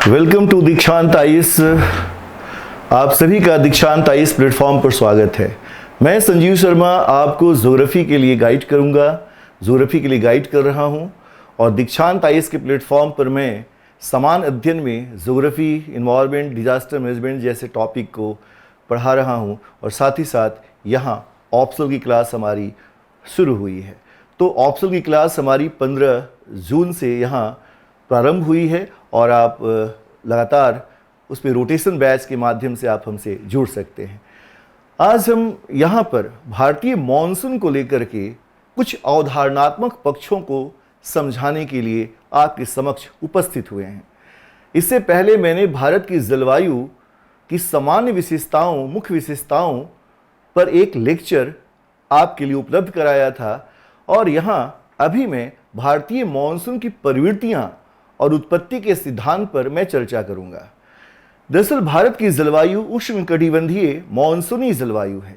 Welcome to दीक्षांत IAS. आप सभी का दीक्षांत आईएएस प्लेटफॉर्म पर स्वागत है। मैं संजीव शर्मा आपको ज्योग्राफी के लिए गाइड करूंगा, ज्योग्राफी के लिए गाइड कर रहा हूं। और दीक्षांत आईएएस के प्लेटफॉर्म पर मैं समान अध्ययन में ज्योग्राफी, इन्वायरमेंट, डिजास्टर मैनेजमेंट जैसे टॉपिक को पढ़ा रहा हूं। और साथ ही साथ यहाँ ऑप्शनल की क्लास हमारी शुरू हुई है। तो ऑप्शनल की क्लास हमारी 15 जून से यहाँ प्रारंभ हुई है और आप लगातार उस पर रोटेशन बैच के माध्यम से आप हमसे जुड़ सकते हैं। आज हम यहाँ पर भारतीय मॉनसून को लेकर के कुछ अवधारणात्मक पक्षों को समझाने के लिए आपके समक्ष उपस्थित हुए हैं। इससे पहले मैंने भारत की जलवायु की सामान्य विशेषताओं, मुख्य विशेषताओं पर एक लेक्चर आपके लिए उपलब्ध कराया था। और यहाँ अभी मैं भारतीय मॉनसून की प्रवृत्तियाँ और उत्पत्ति के सिद्धांत पर मैं चर्चा करूंगा। दरअसल भारत की जलवायु उष्णकटिबंधीय मॉनसूनी जलवायु है।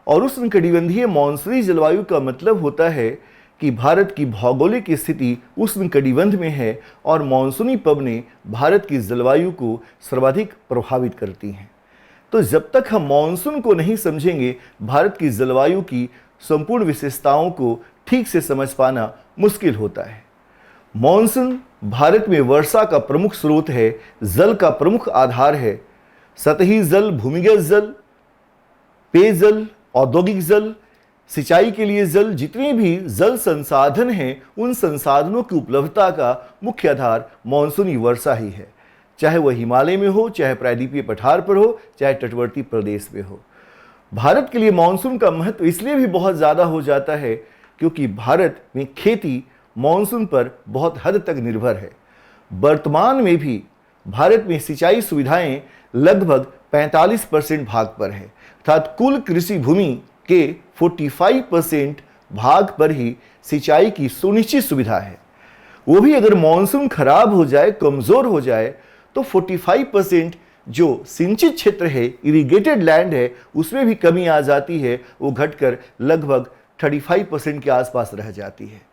और उष्णकटिबंधीय मॉनसूनी जलवायु का मतलब होता है कि भारत की भौगोलिक स्थिति उष्णकटिबंध में है और मॉनसूनी पवनें भारत की जलवायु को सर्वाधिक प्रभावित करती हैं। तो जब तक हम मॉनसून को नहीं समझेंगे, भारत की जलवायु की संपूर्ण विशेषताओं को ठीक से समझ पाना मुश्किल होता है। मॉनसून भारत में वर्षा का प्रमुख स्रोत है, जल का प्रमुख आधार है। सतही जल, भूमिगत जल, पेयजल, औद्योगिक जल, सिंचाई के लिए जल, जितने भी जल संसाधन हैं, उन संसाधनों की उपलब्धता का मुख्य आधार मॉनसूनी वर्षा ही है। चाहे वह हिमालय में हो, चाहे प्रायद्वीपीय पठार पर हो, चाहे तटवर्ती प्रदेश में हो। भारत के लिए मॉनसून का महत्व इसलिए भी बहुत ज़्यादा हो जाता है क्योंकि भारत में खेती मॉनसून पर बहुत हद तक निर्भर है। वर्तमान में भी भारत में सिंचाई सुविधाएं लगभग 45% भाग पर है, अर्थात कुल कृषि भूमि के 45% भाग पर ही सिंचाई की सुनिश्चित सुविधा है। वो भी अगर मॉनसून खराब हो जाए, कमजोर हो जाए, तो 45% जो सिंचित क्षेत्र है, इरिगेटेड लैंड है, उसमें भी कमी आ जाती है। वो घटकर लगभग 35% के आसपास रह जाती है।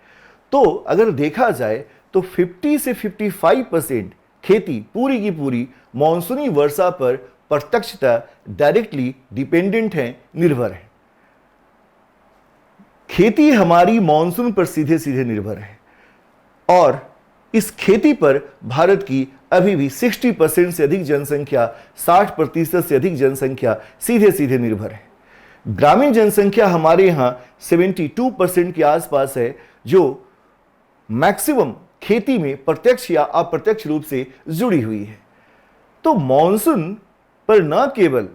तो अगर देखा जाए तो 50 से 55% खेती पूरी की पूरी मॉनसूनी वर्षा पर प्रत्यक्षतः डायरेक्टली डिपेंडेंट है, निर्भर है। खेती हमारी मॉनसून पर सीधे सीधे निर्भर है और इस खेती पर भारत की अभी भी 60% से अधिक जनसंख्या, 60% से अधिक जनसंख्या सीधे सीधे निर्भर है। ग्रामीण जनसंख्या हमारे यहाँ 72% के आसपास है, जो मैक्सिमम खेती में प्रत्यक्ष या अप्रत्यक्ष रूप से जुड़ी हुई है। तो मॉनसून पर न केवल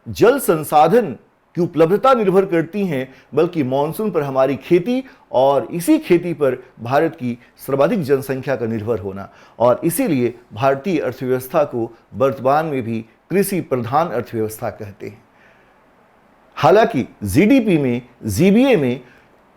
जल संसाधन की उपलब्धता निर्भर करती हैं, बल्कि मॉनसून पर हमारी खेती और इसी खेती पर भारत की सर्वाधिक जनसंख्या का निर्भर होना। और इसीलिए भारतीय अर्थव्यवस्था को वर्तमान में भी कृषि प्रधान अर्थव्यवस्था कहते हैं। हालांकि जीडीपी में, जीबीए में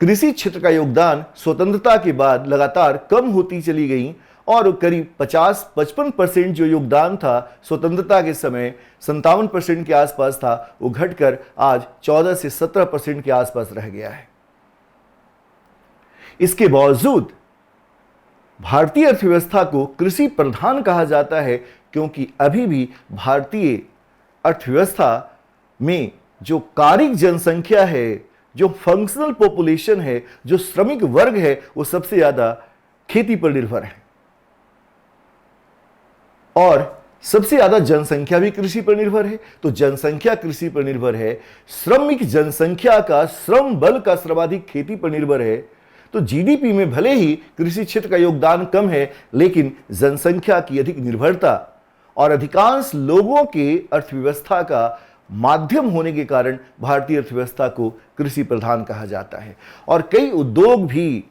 कृषि क्षेत्र का योगदान स्वतंत्रता के बाद लगातार कम होती चली गई और करीब 50-55% जो योगदान था स्वतंत्रता के समय 57% के आसपास था, वो घटकर आज 14 से 17% के आसपास रह गया है। इसके बावजूद भारतीय अर्थव्यवस्था को कृषि प्रधान कहा जाता है क्योंकि अभी भी भारतीय अर्थव्यवस्था में जो कारिक जनसंख्या है, जो फंक्शनल पॉपुलेशन है, जो श्रमिक वर्ग है, वो सबसे ज्यादा खेती पर निर्भर है। और सबसे ज्यादा जनसंख्या भी कृषि पर निर्भर है। तो जनसंख्या कृषि पर निर्भर है, श्रमिक जनसंख्या का, श्रम बल का सर्वाधिक खेती पर निर्भर है। तो जीडीपी में भले ही कृषि क्षेत्र का योगदान कम है, लेकिन जनसंख्या की अधिक निर्भरता और अधिकांश लोगों के अर्थव्यवस्था का माध्यम होने के कारण भारतीय अर्थव्यवस्था को कृषि प्रधान कहा जाता है। और कई उद्योग भी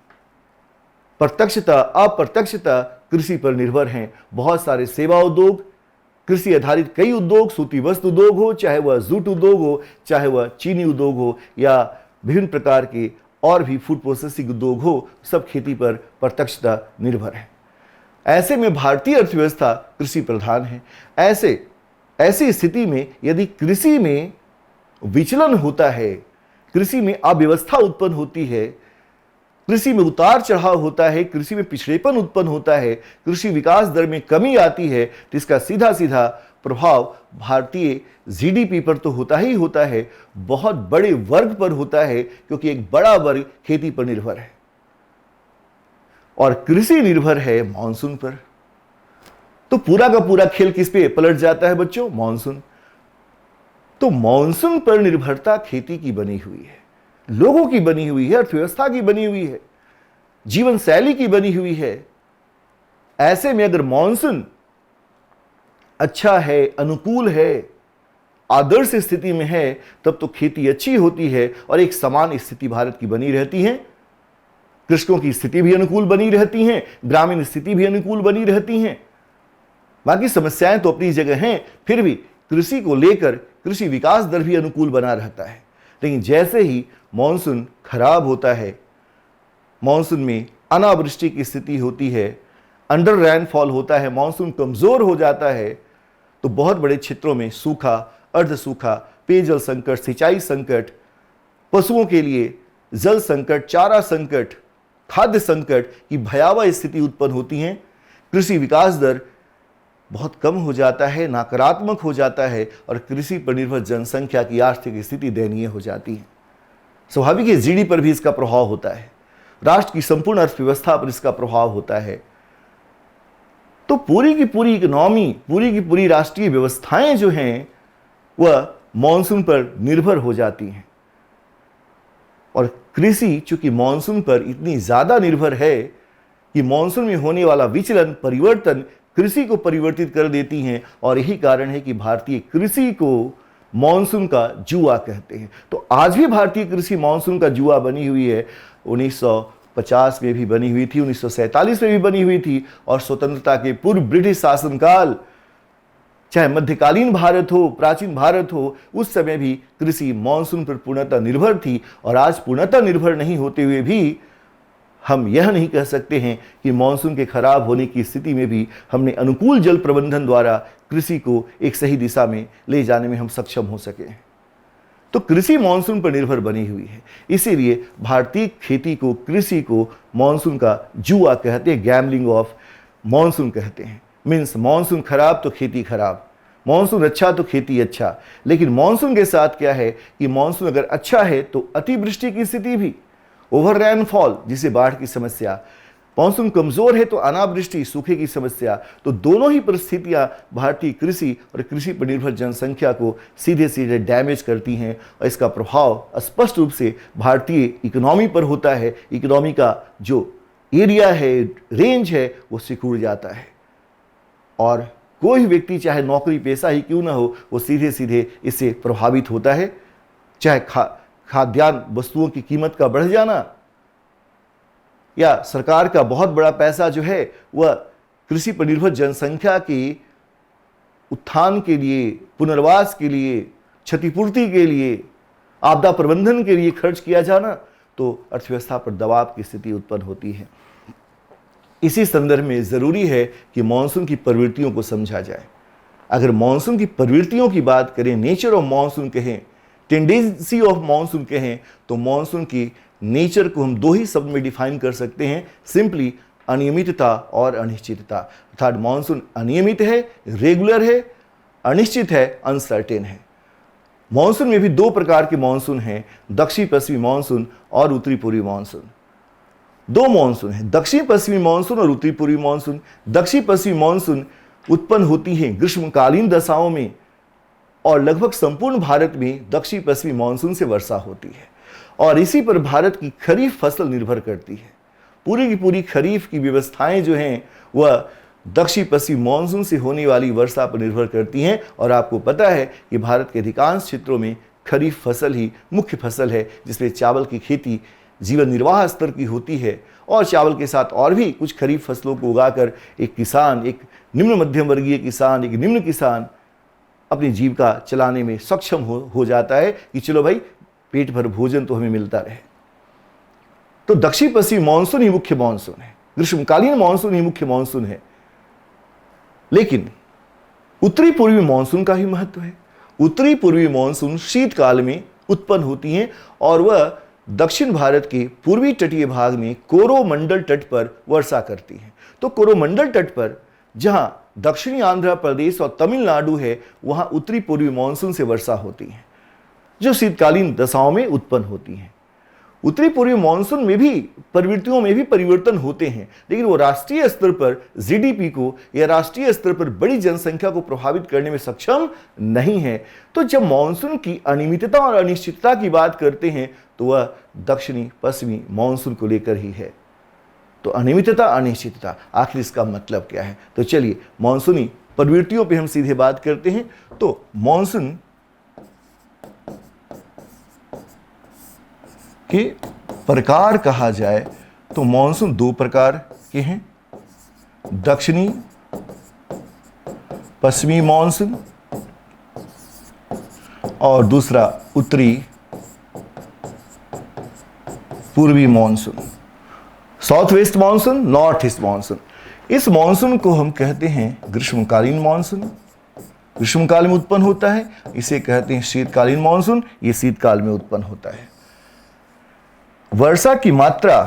प्रत्यक्षतः अप्रत्यक्षतः कृषि पर निर्भर हैं। बहुत सारे सेवा उद्योग, कृषि आधारित कई उद्योग, सूती वस्त्र उद्योग हो, चाहे वह जूट उद्योग हो, चाहे वह चीनी उद्योग हो, या विभिन्न प्रकार के और भी फूड प्रोसेसिंग उद्योग हो, सब खेती पर प्रत्यक्षतः निर्भर है। ऐसे में भारतीय अर्थव्यवस्था कृषि प्रधान है। ऐसी स्थिति में यदि कृषि में विचलन होता है, कृषि में अव्यवस्था उत्पन्न होती है, कृषि में उतार चढ़ाव होता है, कृषि में पिछड़ेपन उत्पन्न होता है, कृषि विकास दर में कमी आती है, तो इसका सीधा सीधा प्रभाव भारतीय जीडीपी पर तो होता ही होता है, बहुत बड़े वर्ग पर होता है, क्योंकि एक बड़ा वर्ग खेती पर निर्भर है और कृषि निर्भर है मानसून पर। तो पूरा का पूरा खेल किस पे पलट जाता है बच्चों? मानसून। तो मानसून पर निर्भरता खेती की बनी हुई है, लोगों की बनी हुई है, अर्थव्यवस्था की बनी हुई है, जीवन शैली की बनी हुई है। ऐसे में अगर मानसून अच्छा है, अनुकूल है, आदर्श स्थिति में है, तब तो खेती अच्छी होती है और एक समान स्थिति भारत की बनी रहती है। कृषकों की स्थिति भी अनुकूल बनी रहती है, ग्रामीण स्थिति भी अनुकूल बनी रहती है। बाकी समस्याएं तो अपनी जगह हैं, फिर भी कृषि को लेकर कृषि विकास दर भी अनुकूल बना रहता है। लेकिन जैसे ही मानसून खराब होता है, मानसून में अनावृष्टि की स्थिति होती है, अंडर रेनफॉल होता है, मानसून कमजोर हो जाता है, तो बहुत बड़े क्षेत्रों में सूखा, अर्ध सूखा, पेयजल संकट, सिंचाई संकट, पशुओं के लिए जल संकट, चारा संकट, खाद्य संकट की भयावह स्थिति उत्पन्न होती है। कृषि विकास दर बहुत कम हो जाता है, नकारात्मक हो जाता है और कृषि पर निर्भर जनसंख्या की आर्थिक स्थिति दयनीय हो जाती है। स्वाभाविक है जीडीपी पर भी इसका प्रभाव होता है, राष्ट्र की संपूर्ण अर्थव्यवस्था पर इसका प्रभाव होता है। तो पूरी की पूरी इकोनॉमी, पूरी की पूरी राष्ट्रीय व्यवस्थाएं जो हैं वह मानसून पर निर्भर हो जाती हैं। और कृषि चूंकि मानसून पर इतनी ज्यादा निर्भर है कि मानसून में होने वाला विचलन, परिवर्तन कृषि को परिवर्तित कर देती हैं और यही कारण है कि भारतीय कृषि को मानसून का जुआ कहते हैं। तो आज भी भारतीय कृषि मानसून का जुआ बनी हुई है। 1950 में भी बनी हुई थी, 1947 में भी बनी हुई थी और स्वतंत्रता के पूर्व ब्रिटिश शासनकाल, चाहे मध्यकालीन भारत हो, प्राचीन भारत हो, उस समय भी कृषि मानसून पर पूर्णतः निर्भर थी। और आज पूर्णतः निर्भर नहीं होते हुए भी हम यह नहीं कह सकते हैं कि मानसून के खराब होने की स्थिति में भी हमने अनुकूल जल प्रबंधन द्वारा कृषि को एक सही दिशा में ले जाने में हम सक्षम हो सके हैं। तो कृषि मानसून पर निर्भर बनी हुई है, इसीलिए भारतीय खेती को, कृषि को मानसून का जुआ कहते हैं, गैम्बलिंग ऑफ मानसून कहते हैं। मीन्स मानसून खराब तो खेती खराब, मानसून अच्छा तो खेती अच्छा। लेकिन मानसून के साथ क्या है कि मानसून अगर अच्छा है तो अतिवृष्टि की स्थिति भी, ओवर रेनफॉल जिसे बाढ़ की समस्या, मानसून कमजोर है तो अनावृष्टि, सूखे की समस्या। तो दोनों ही परिस्थितियां भारतीय कृषि और कृषि पर निर्भर जनसंख्या को सीधे सीधे डैमेज करती हैं और इसका प्रभाव स्पष्ट रूप से भारतीय इकोनॉमी पर होता है। इकोनॉमी का जो एरिया है, रेंज है, वो सिकुड़ जाता है और कोई व्यक्ति चाहे नौकरी पेशा ही क्यों ना हो, वो सीधे सीधे इससे प्रभावित होता है। चाहे खाद्यान्न वस्तुओं की कीमत का बढ़ जाना या सरकार का बहुत बड़ा पैसा जो है वह कृषि पर निर्भर जनसंख्या के उत्थान के लिए, पुनर्वास के लिए, क्षतिपूर्ति के लिए, आपदा प्रबंधन के लिए खर्च किया जाना, तो अर्थव्यवस्था पर दबाव की स्थिति उत्पन्न होती है। इसी संदर्भ में जरूरी है कि मानसून की प्रवृत्तियों को समझा जाए। अगर मानसून की प्रवृत्तियों की बात करें, नेचर ऑफ मानसून कहें, टेंडेंसी ऑफ मानसून कहें, तो मानसून की नेचर को हम दो ही शब्द में डिफाइन कर सकते हैं, सिंपली अनियमितता और अनिश्चितता। अर्थात मानसून अनियमित है, रेगुलर है, अनिश्चित है, अनसर्टेन है। मानसून में भी दो प्रकार के मानसून हैं, दक्षिण पश्चिमी मानसून और उत्तरी पूर्वी मानसून। दो मानसून है, दक्षिण पश्चिमी मानसून और उत्तरी पूर्वी मानसून। दक्षिण पश्चिमी मानसून उत्पन्न होती है ग्रीष्मकालीन दशाओं में और लगभग संपूर्ण भारत में दक्षिण पश्चिमी मानसून से वर्षा होती है और इसी पर भारत की खरीफ फसल निर्भर करती है। पूरी की पूरी खरीफ की व्यवस्थाएं जो हैं वह दक्षिण पश्चिमी मानसून से होने वाली वर्षा पर निर्भर करती हैं। और आपको पता है कि भारत के अधिकांश क्षेत्रों में खरीफ फसल ही मुख्य फसल है, जिसमें चावल की खेती जीवन निर्वाह स्तर की होती है और चावल के साथ और भी कुछ खरीफ फसलों को उगाकर एक किसान, एक निम्न मध्यम वर्गीय किसान, एक निम्न किसान अपनी जीविका चलाने में सक्षम हो जाता है कि चलो भाई पेट भर भोजन तो हमें मिलता रहे। तो दक्षिण पश्चिमी मानसून ही मुख्य मानसून है, ग्रीष्मकालीन मानसून ही मुख्य मानसून है। लेकिन उत्तरी पूर्वी मानसून का भी महत्व है। उत्तरी पूर्वी मानसून शीतकाल में उत्पन्न होती हैं और वह दक्षिण भारत के पूर्वी तटीय भाग में कोरोमंडल तट पर वर्षा करती है। तो कोरोमंडल तट पर जहां दक्षिणी आंध्र प्रदेश और तमिलनाडु है, वहां उत्तरी पूर्वी मानसून से वर्षा होती है, जो शीतकालीन दशाओं में उत्पन्न होती है। उत्तरी पूर्वी मानसून में भी प्रवृत्तियों में भी परिवर्तन होते हैं, लेकिन वो राष्ट्रीय स्तर पर जीडीपी को या राष्ट्रीय स्तर पर बड़ी जनसंख्या को प्रभावित करने में सक्षम नहीं है। तो जब मानसून की अनियमितता और अनिश्चितता की बात करते हैं तो वह दक्षिणी पश्चिमी मानसून को लेकर ही है। तो अनियमितता अनिश्चितता, आखिर इसका मतलब क्या है? तो चलिए मानसूनी प्रवृत्तियों पे हम सीधे बात करते हैं। तो मानसून के प्रकार कहा जाए तो मानसून दो प्रकार के हैं, दक्षिणी पश्चिमी मानसून और दूसरा उत्तरी पूर्वी monsoon, south west monsoon, north east monsoon. इस मानसून को हम कहते हैं ग्रीष्मकालीन मानसून, ग्रीष्मकाल में उत्पन्न होता है। इसे कहते हैं शीतकालीन मानसून, ये शीतकाल में उत्पन्न होता है। वर्षा की मात्रा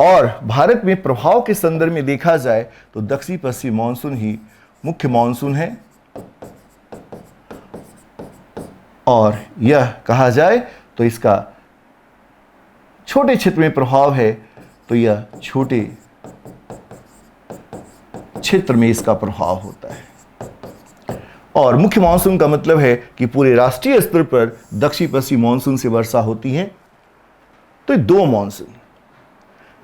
और भारत में प्रभाव के संदर्भ में देखा जाए तो दक्षिण पश्चिमी मानसून ही मुख्य मानसून है, और यह कहा जाए तो इसका छोटे क्षेत्र में प्रभाव है, तो यह छोटे क्षेत्र में इसका प्रभाव होता है। और मुख्य मानसून का मतलब है कि पूरे राष्ट्रीय स्तर पर दक्षिण पश्चिमी मानसून से वर्षा होती है। तो दो मानसून,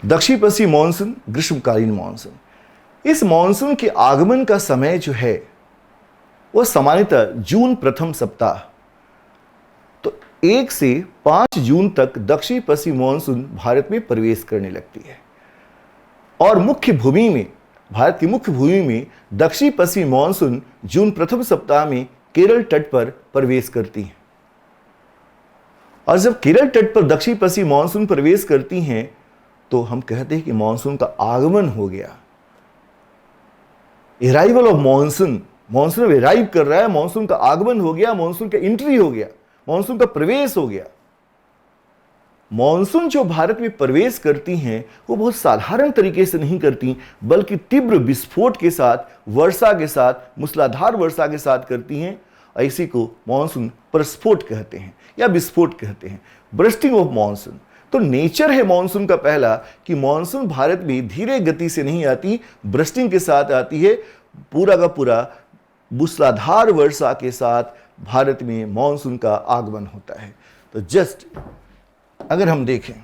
दक्षिण पश्चिमी मानसून, ग्रीष्मकालीन मानसून। इस मानसून के आगमन का समय जो है वह सामान्यतः जून प्रथम सप्ताह, तो 1 से 5 जून तक दक्षिण पश्चिमी मानसून भारत में प्रवेश करने लगती है। और मुख्य भूमि में, भारत की मुख्य भूमि में दक्षिण पश्चिमी मानसून जून प्रथम सप्ताह में केरल तट पर प्रवेश करती है। और जब केरल तट पर दक्षिण पश्चिमी मानसून प्रवेश करती हैं तो हम कहते हैं कि मानसून का आगमन हो गया। Arrival of monsoon, monsoon arrive कर रहा है, मानसून का आगमन हो गया, मानसून का एंट्री हो गया, मानसून का प्रवेश हो गया। मानसून जो भारत में प्रवेश करती हैं वो बहुत साधारण तरीके से नहीं करती, बल्कि तीव्र विस्फोट के साथ, वर्षा के साथ, मूसलाधार वर्षा के साथ करती हैं। इसी को मानसून प्रस्फोट कहते हैं या विस्फोट कहते हैं, बर्स्टिंग ऑफ मानसून। तो नेचर है मानसून का पहला कि मानसून भारत में धीरे गति से नहीं आती, बर्स्टिंग के साथ आती है। पूरा का पूरा मूसलाधार वर्षा के साथ भारत में मानसून का आगमन होता है। तो जस्ट अगर हम देखें,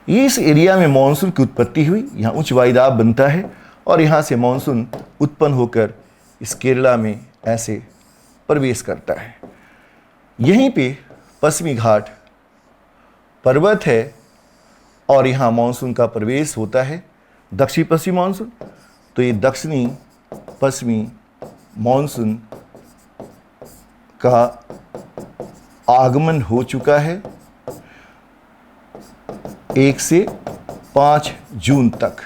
इस एरिया में मानसून की उत्पत्ति हुई, यहां उच्च वायुदाब बनता है और यहां से मानसून उत्पन्न होकर इस केरला में ऐसे प्रवेश करता है। यहीं पे पश्चिमी घाट पर्वत है और यहां मानसून का प्रवेश होता है, दक्षिण पश्चिमी मानसून। तो ये दक्षिणी पश्चिमी मानसून का आगमन हो चुका है 1 से 5 जून तक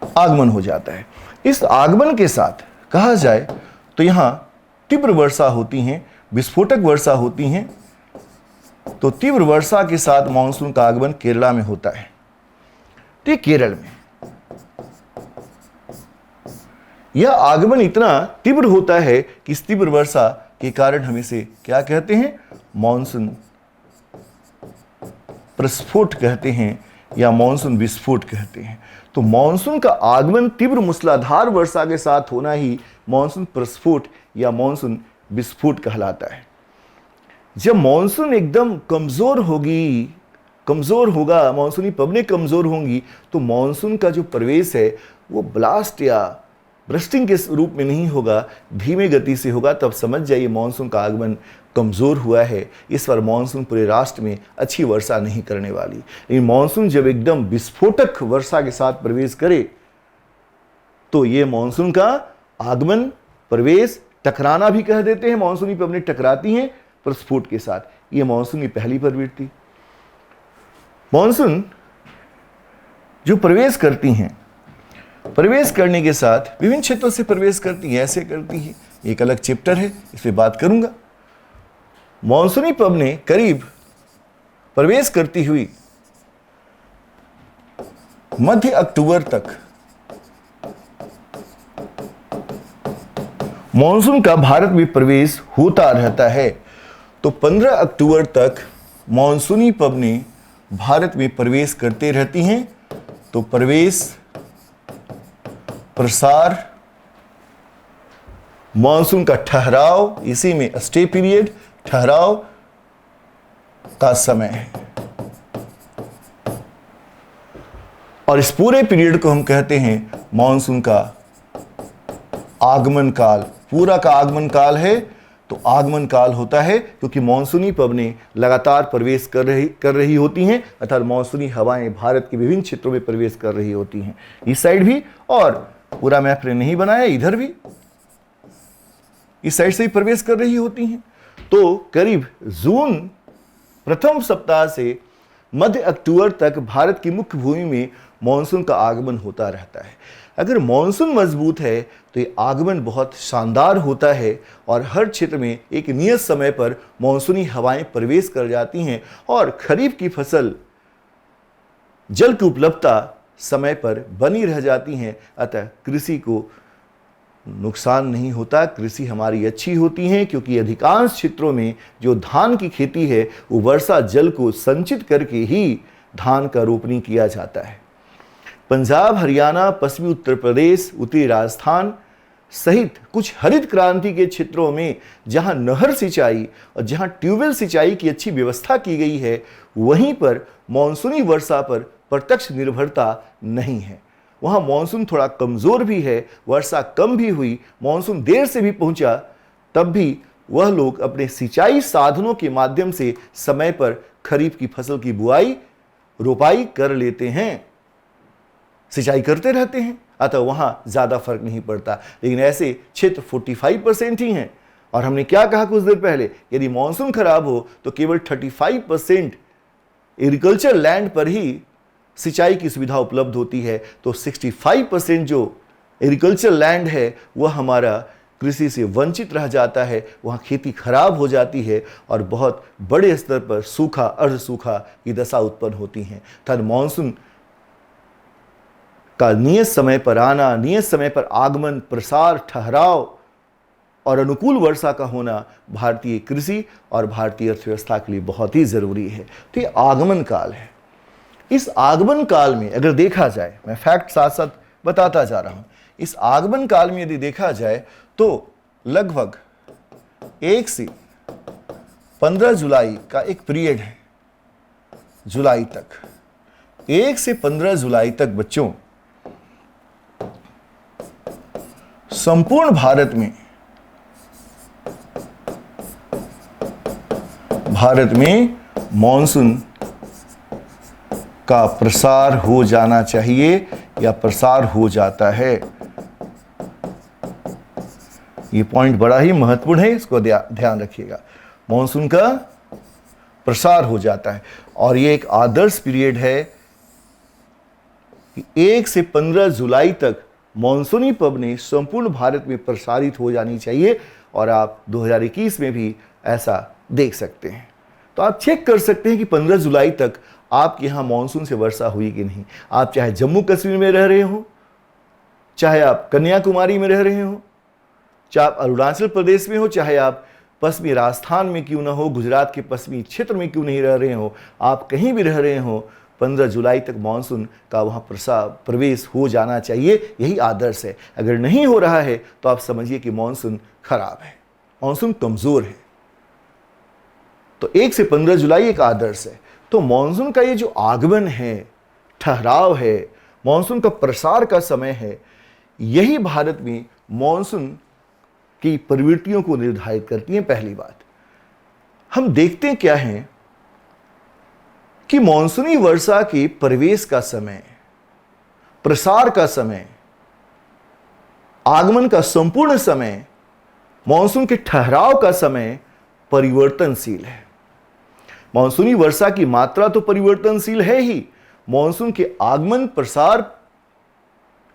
आगमन हो जाता है। इस आगमन के साथ कहा जाए तो यहां तीव्र वर्षा होती हैं, विस्फोटक वर्षा होती हैं। तो तीव्र वर्षा के साथ मानसून का आगमन केरला में होता है। तो केरल में यह आगमन इतना तीव्र होता है कि इस तीव्र वर्षा के कारण हम इसे क्या कहते हैं? मानसून प्रस्फोट कहते हैं या मानसून विस्फोट कहते हैं। तो मानसून का आगमन तीव्र मूसलाधार वर्षा के साथ होना ही मानसून प्रस्फोट या मानसून विस्फोट कहलाता है। जब मानसून एकदम कमजोर होगा, मानसूनी पवनें कमजोर होंगी, तो मानसून का जो प्रवेश है वो ब्लास्ट या ब्रस्टिंग के रूप में नहीं होगा, धीमे गति से होगा। तब समझ जाइए मानसून का आगमन कमजोर हुआ है। इस बार मानसून पूरे राष्ट्र में अच्छी वर्षा नहीं करने वाली। लेकिन मानसून जब एकदम विस्फोटक वर्षा के साथ प्रवेश करे तो ये मानसून का आगमन, प्रवेश, टकराना भी कह देते हैं, मानसूनी पवनें टकराती हैं प्रस्फोट के साथ। ये मानसून की पहली प्रवृत्ति। मानसून जो प्रवेश करती हैं, प्रवेश करने के साथ विभिन्न क्षेत्रों से प्रवेश करती है। ऐसे करती है एक अलग चैप्टर है, इस पर बात करूंगा। मॉनसूनी पवनें करीब प्रवेश करती हुई मध्य अक्टूबर तक मॉनसून का भारत में प्रवेश होता रहता है। तो 15 अक्टूबर तक मॉनसूनी पवनें भारत में प्रवेश करते रहती हैं। तो प्रवेश, प्रसार, मॉनसून का ठहराव, इसी में स्टे पीरियड, ठहराव का समय है। और इस पूरे पीरियड को हम कहते हैं मॉनसून का आगमन काल। पूरा का आगमन काल है तो आगमन काल होता है क्योंकि मॉनसूनी पवनें लगातार प्रवेश कर रही होती हैं, अर्थात मॉनसूनी हवाएं भारत के विभिन्न क्षेत्रों में प्रवेश कर रही होती हैं। इस साइड भी, और पूरा मैप नहीं बनाया, इधर भी इस साइड से ही प्रवेश कर रही होती हैं। तो करीब जून प्रथम सप्ताह से मध्य अक्टूबर तक भारत की मुख्य भूमि में मॉनसून का आगमन होता रहता है। अगर मॉनसून मजबूत है तो ये आगमन बहुत शानदार होता है और हर क्षेत्र में एक नियत समय पर मॉनसूनी हवाएं प्रवेश कर जाती हैं और खरीफ की फसल, जल की उपलब्धता समय पर बनी रह जाती हैं। अतः कृषि को नुकसान नहीं होता, कृषि हमारी अच्छी होती है क्योंकि अधिकांश क्षेत्रों में जो धान की खेती है वो वर्षा जल को संचित करके ही धान का रोपनी किया जाता है। पंजाब, हरियाणा, पश्चिमी उत्तर प्रदेश, उत्तरी राजस्थान सहित कुछ हरित क्रांति के क्षेत्रों में जहां नहर सिंचाई और जहां ट्यूबवेल सिंचाई की अच्छी व्यवस्था की गई है, वहीं पर मॉनसूनी वर्षा पर प्रत्यक्ष निर्भरता नहीं है। वहां मॉनसून थोड़ा कमजोर भी है, वर्षा कम भी हुई, मॉनसून देर से भी पहुंचा, तब भी वह लोग अपने सिंचाई साधनों के माध्यम से समय पर खरीफ की फसल की बुआई, रोपाई कर लेते हैं, सिंचाई करते रहते हैं। अतः वहां ज्यादा फर्क नहीं पड़ता। लेकिन ऐसे क्षेत्र 45% ही हैं। और हमने क्या कहा कुछ देर पहले, यदि मॉनसून खराब हो तो केवल 35% एग्रीकल्चर लैंड पर ही सिंचाई की सुविधा उपलब्ध होती है। तो 65% जो एग्रीकल्चर लैंड है वह हमारा कृषि से वंचित रह जाता है, वहाँ खेती खराब हो जाती है और बहुत बड़े स्तर पर सूखा, अर्ध सूखा की दशा उत्पन्न होती है। तब मॉनसून का नियत समय पर आना, नियत समय पर आगमन, प्रसार, ठहराव और अनुकूल वर्षा का होना भारतीय कृषि और भारतीय अर्थव्यवस्था के लिए बहुत ही जरूरी है। तो ये आगमन काल है। इस आगमन काल में अगर देखा जाए, मैं फैक्ट साथ साथ बताता जा रहा हूं, इस आगमन काल में यदि देखा जाए तो लगभग 1 से 15 जुलाई का एक पीरियड है। जुलाई तक, 1 से 15 जुलाई तक बच्चों संपूर्ण भारत में मॉनसून का प्रसार हो जाना चाहिए या प्रसार हो जाता है। ये पॉइंट बड़ा ही महत्वपूर्ण है, इसको ध्यान रखिएगा। मॉनसून का प्रसार हो जाता है और ये एक आदर्श पीरियड है कि 1 से 15 जुलाई तक मॉनसूनी पवनें संपूर्ण भारत में प्रसारित हो जानी चाहिए। और आप 2021 में भी ऐसा देख सकते हैं। तो आप चेक कर सकते हैं कि 15 जुलाई तक आपके यहाँ मॉनसून से वर्षा हुई कि नहीं। आप चाहे जम्मू कश्मीर में रह रहे हो, चाहे आप कन्याकुमारी में रह रहे हो, चाहे आप अरुणाचल प्रदेश में हो, चाहे आप पश्चिमी राजस्थान में क्यों ना हो, गुजरात के पश्चिमी क्षेत्र में क्यों नहीं रह रहे हो, आप कहीं भी रह रहे हो, 15 जुलाई तक मॉनसून का वहाँ प्रवेश हो जाना चाहिए। यही आदर्श है। अगर नहीं हो रहा है तो आप समझिए कि मॉनसून खराब है, मॉनसून कमज़ोर है। तो 1 से 15 जुलाई एक आदर्श है। तो मॉनसून का ये जो आगमन है, ठहराव है, मॉनसून का प्रसार का समय है, यही भारत में मॉनसून की प्रवृत्तियों को निर्धारित करती है। पहली बात हम देखते हैं क्या है कि मॉनसूनी वर्षा के प्रवेश का समय, प्रसार का समय, आगमन का संपूर्ण समय, मॉनसून के ठहराव का समय परिवर्तनशील है। मॉनसूनी वर्षा की मात्रा तो परिवर्तनशील है ही, मॉनसून के आगमन, प्रसार,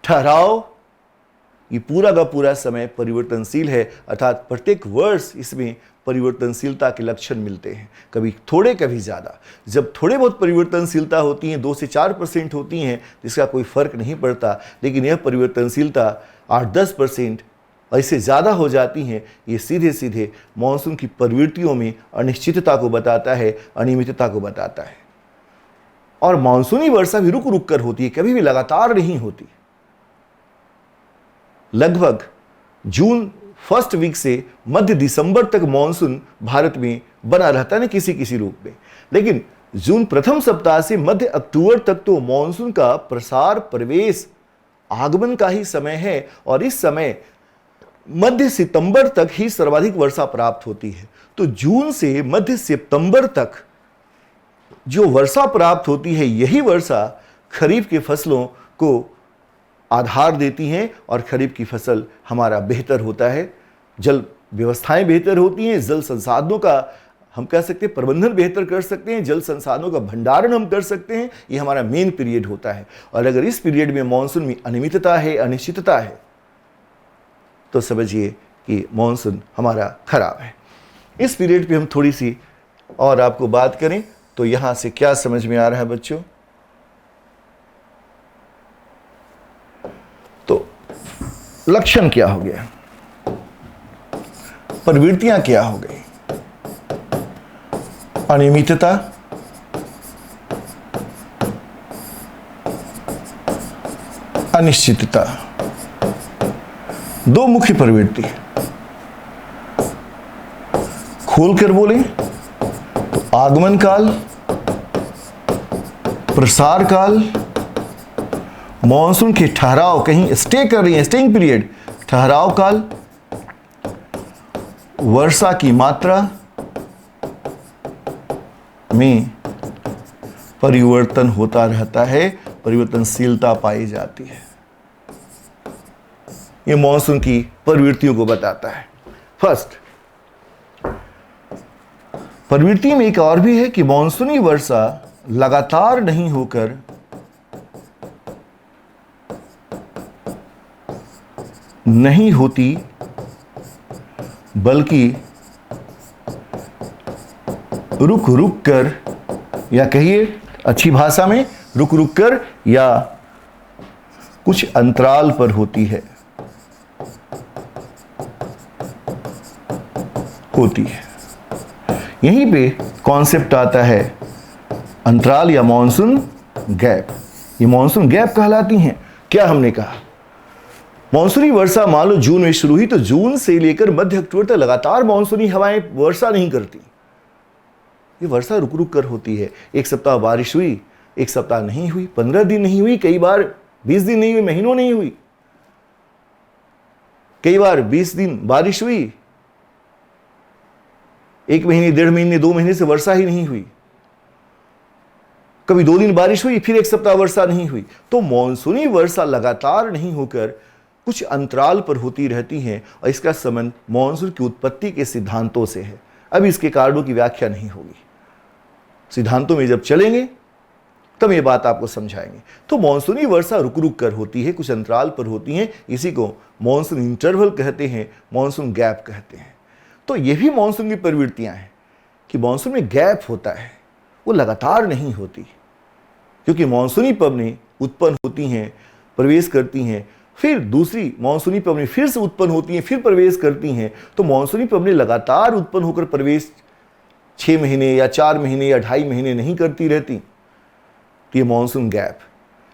ठहराव ये पूरा का पूरा समय परिवर्तनशील है, अर्थात प्रत्येक वर्ष इसमें परिवर्तनशीलता के लक्षण मिलते हैं, कभी थोड़े कभी ज़्यादा। जब थोड़े बहुत परिवर्तनशीलता होती हैं, 2 से 4% होती हैं, जिसका कोई फर्क नहीं पड़ता, लेकिन यह परिवर्तनशीलता 8-10% ऐसे ज़्यादा हो जाती हैं, ये सीधे सीधे मानसून की प्रवृत्तियों में अनिश्चितता को बताता है, अनियमितता को बताता है। और मानसूनी वर्षा भी रुक रुक कर होती है, कभी भी लगातार नहीं होती। लगभग जून फर्स्ट वीक से मध्य दिसंबर तक मानसून भारत में बना रहता है, किसी किसी रूप में। लेकिन जून प्रथम सप्ताह से मध्य अक्टूबर तक तो मानसून का प्रसार, प्रवेश, आगमन का ही समय है, और इस समय मध्य सितंबर तक ही सर्वाधिक वर्षा प्राप्त होती है। तो जून से मध्य सितंबर तक जो वर्षा प्राप्त होती है, यही वर्षा खरीफ के फसलों को आधार देती हैं, और खरीफ की फसल हमारा बेहतर होता है, जल व्यवस्थाएं बेहतर होती हैं, जल संसाधनों का हम कह सकते हैं प्रबंधन बेहतर कर सकते हैं, जल संसाधनों का भंडारण हम कर सकते हैं। ये हमारा मेन पीरियड होता है। और अगर इस पीरियड में मानसून में अनियमितता है, अनिश्चितता है, तो समझिए कि मानसून हमारा खराब है। इस पीरियड पे हम थोड़ी सी और आपको बात करें तो यहां से क्या समझ में आ रहा है बच्चों? तो लक्षण क्या हो गया, प्रवृत्तियां क्या हो गई? अनियमितता, अनिश्चितता, दो मुख्य प्रवृत्ति। खोलकर बोले तो आगमन काल, प्रसार काल, मॉनसून के ठहराव, कहीं स्टे कर रही है, स्टेइंग पीरियड, ठहराव काल, वर्षा की मात्रा में परिवर्तन होता रहता है, परिवर्तनशीलता पाई जाती है। यह मॉनसून की प्रवृत्तियों को बताता है। फर्स्ट, प्रवृत्ति में एक और भी है कि मॉनसूनी वर्षा लगातार नहीं होकर नहीं होती, बल्कि रुक रुक कर, या कहिए अच्छी भाषा में रुक रुक कर या कुछ अंतराल पर होती है, यहीं पे कॉन्सेप्ट आता है अंतराल या मॉनसून गैप। ये मॉनसून गैप कहलाती हैं। क्या हमने कहा, मॉनसूनी वर्षा मान लो जून में शुरू हुई, तो जून से लेकर मध्य अक्टूबर तक लगातार मॉनसूनी हवाएं वर्षा नहीं करती। ये वर्षा रुक रुक कर होती है। एक सप्ताह बारिश हुई, एक सप्ताह नहीं हुई, 15 दिन नहीं हुई, कई बार 20 दिन नहीं हुई, महीनों नहीं हुई, कई बार 20 दिन बारिश हुई, 1 महीने, 1.5 महीने, 2 महीने से वर्षा ही नहीं हुई, कभी 2 दिन बारिश हुई, फिर 1 सप्ताह वर्षा नहीं हुई। तो मॉनसूनी वर्षा लगातार नहीं होकर कुछ अंतराल पर होती रहती हैं, और इसका संबंध मॉनसून की उत्पत्ति के सिद्धांतों से है। अब इसके कारणों की व्याख्या नहीं होगी, सिद्धांतों में जब चलेंगे तब ये बात आपको समझाएंगे। तो मॉनसूनी वर्षा रुक रुक कर होती है, कुछ अंतराल पर होती हैं, इसी को मॉनसून इंटरवल कहते हैं, मॉनसून गैप कहते हैं। तो ये भी मॉनसून की प्रवृत्तियां हैं कि मॉनसून में गैप होता है, वो लगातार नहीं होती, क्योंकि मॉनसूनी पवनें उत्पन्न होती हैं, प्रवेश करती हैं, फिर दूसरी मॉनसूनी पवनें फिर से उत्पन्न होती हैं, फिर प्रवेश करती हैं। तो मॉनसूनी पवनें लगातार उत्पन्न होकर प्रवेश 6 महीने या 4 महीने या 2.5 महीने नहीं करती रहती। तो ये मॉनसून गैप,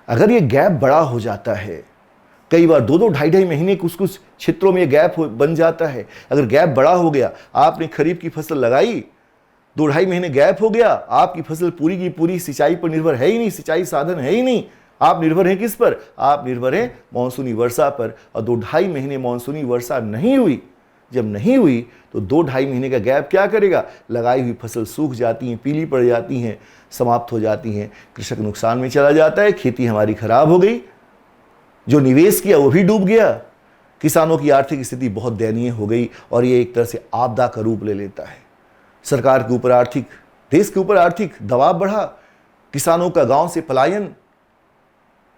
अगर ये गैप बड़ा हो जाता है, कई बार 2-2, 2.5 महीने कुछ कुछ क्षेत्रों में ये गैप बन जाता है। अगर गैप बड़ा हो गया, आपने खरीफ की फसल लगाई, 2-2.5 महीने गैप हो गया, आपकी फसल पूरी की पूरी सिंचाई पर निर्भर है ही नहीं, सिंचाई साधन है ही नहीं, आप निर्भर हैं किस पर? आप निर्भर हैं मॉनसूनी वर्षा पर। और 2-2.5 महीने मॉनसूनी वर्षा नहीं हुई, जब नहीं हुई तो 2-2.5 महीने का गैप क्या करेगा? लगाई हुई फसल सूख जाती हैं, पीली पड़ जाती हैं, समाप्त हो जाती हैं, कृषक नुकसान में चला जाता है, खेती हमारी खराब हो गई, जो निवेश किया वो भी डूब गया, किसानों की आर्थिक स्थिति बहुत दयनीय हो गई, और ये एक तरह से आपदा का रूप ले लेता है। सरकार के ऊपर आर्थिक, देश के ऊपर आर्थिक दबाव बढ़ा, किसानों का गांव से पलायन,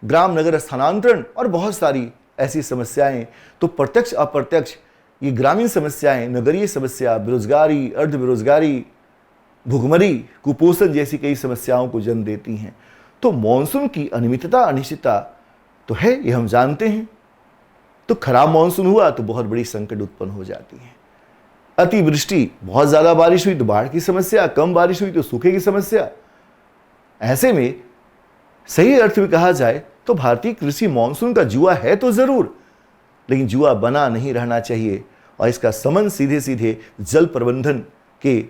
ग्राम नगर स्थानांतरण, और बहुत सारी ऐसी समस्याएं, तो प्रत्यक्ष अप्रत्यक्ष ये ग्रामीण समस्याएं, नगरीय समस्या, बेरोजगारी, अर्ध बेरोजगारी, भुखमरी, कुपोषण जैसी कई समस्याओं को जन्म देती हैं। तो मॉनसून की अनियमितता, अनिश्चितता तो है, ये हम जानते हैं। तो खराब मॉनसून हुआ तो बहुत बड़ी संकट उत्पन्न हो जाती है। अतिवृष्टि, बहुत ज्यादा बारिश हुई तो बाढ़ की समस्या, कम बारिश हुई तो सूखे की समस्या। ऐसे में सही अर्थ में कहा जाए तो भारतीय कृषि मॉनसून का जुआ है तो जरूर, लेकिन जुआ बना नहीं रहना चाहिए। और इसका संबंध सीधे सीधे जल प्रबंधन के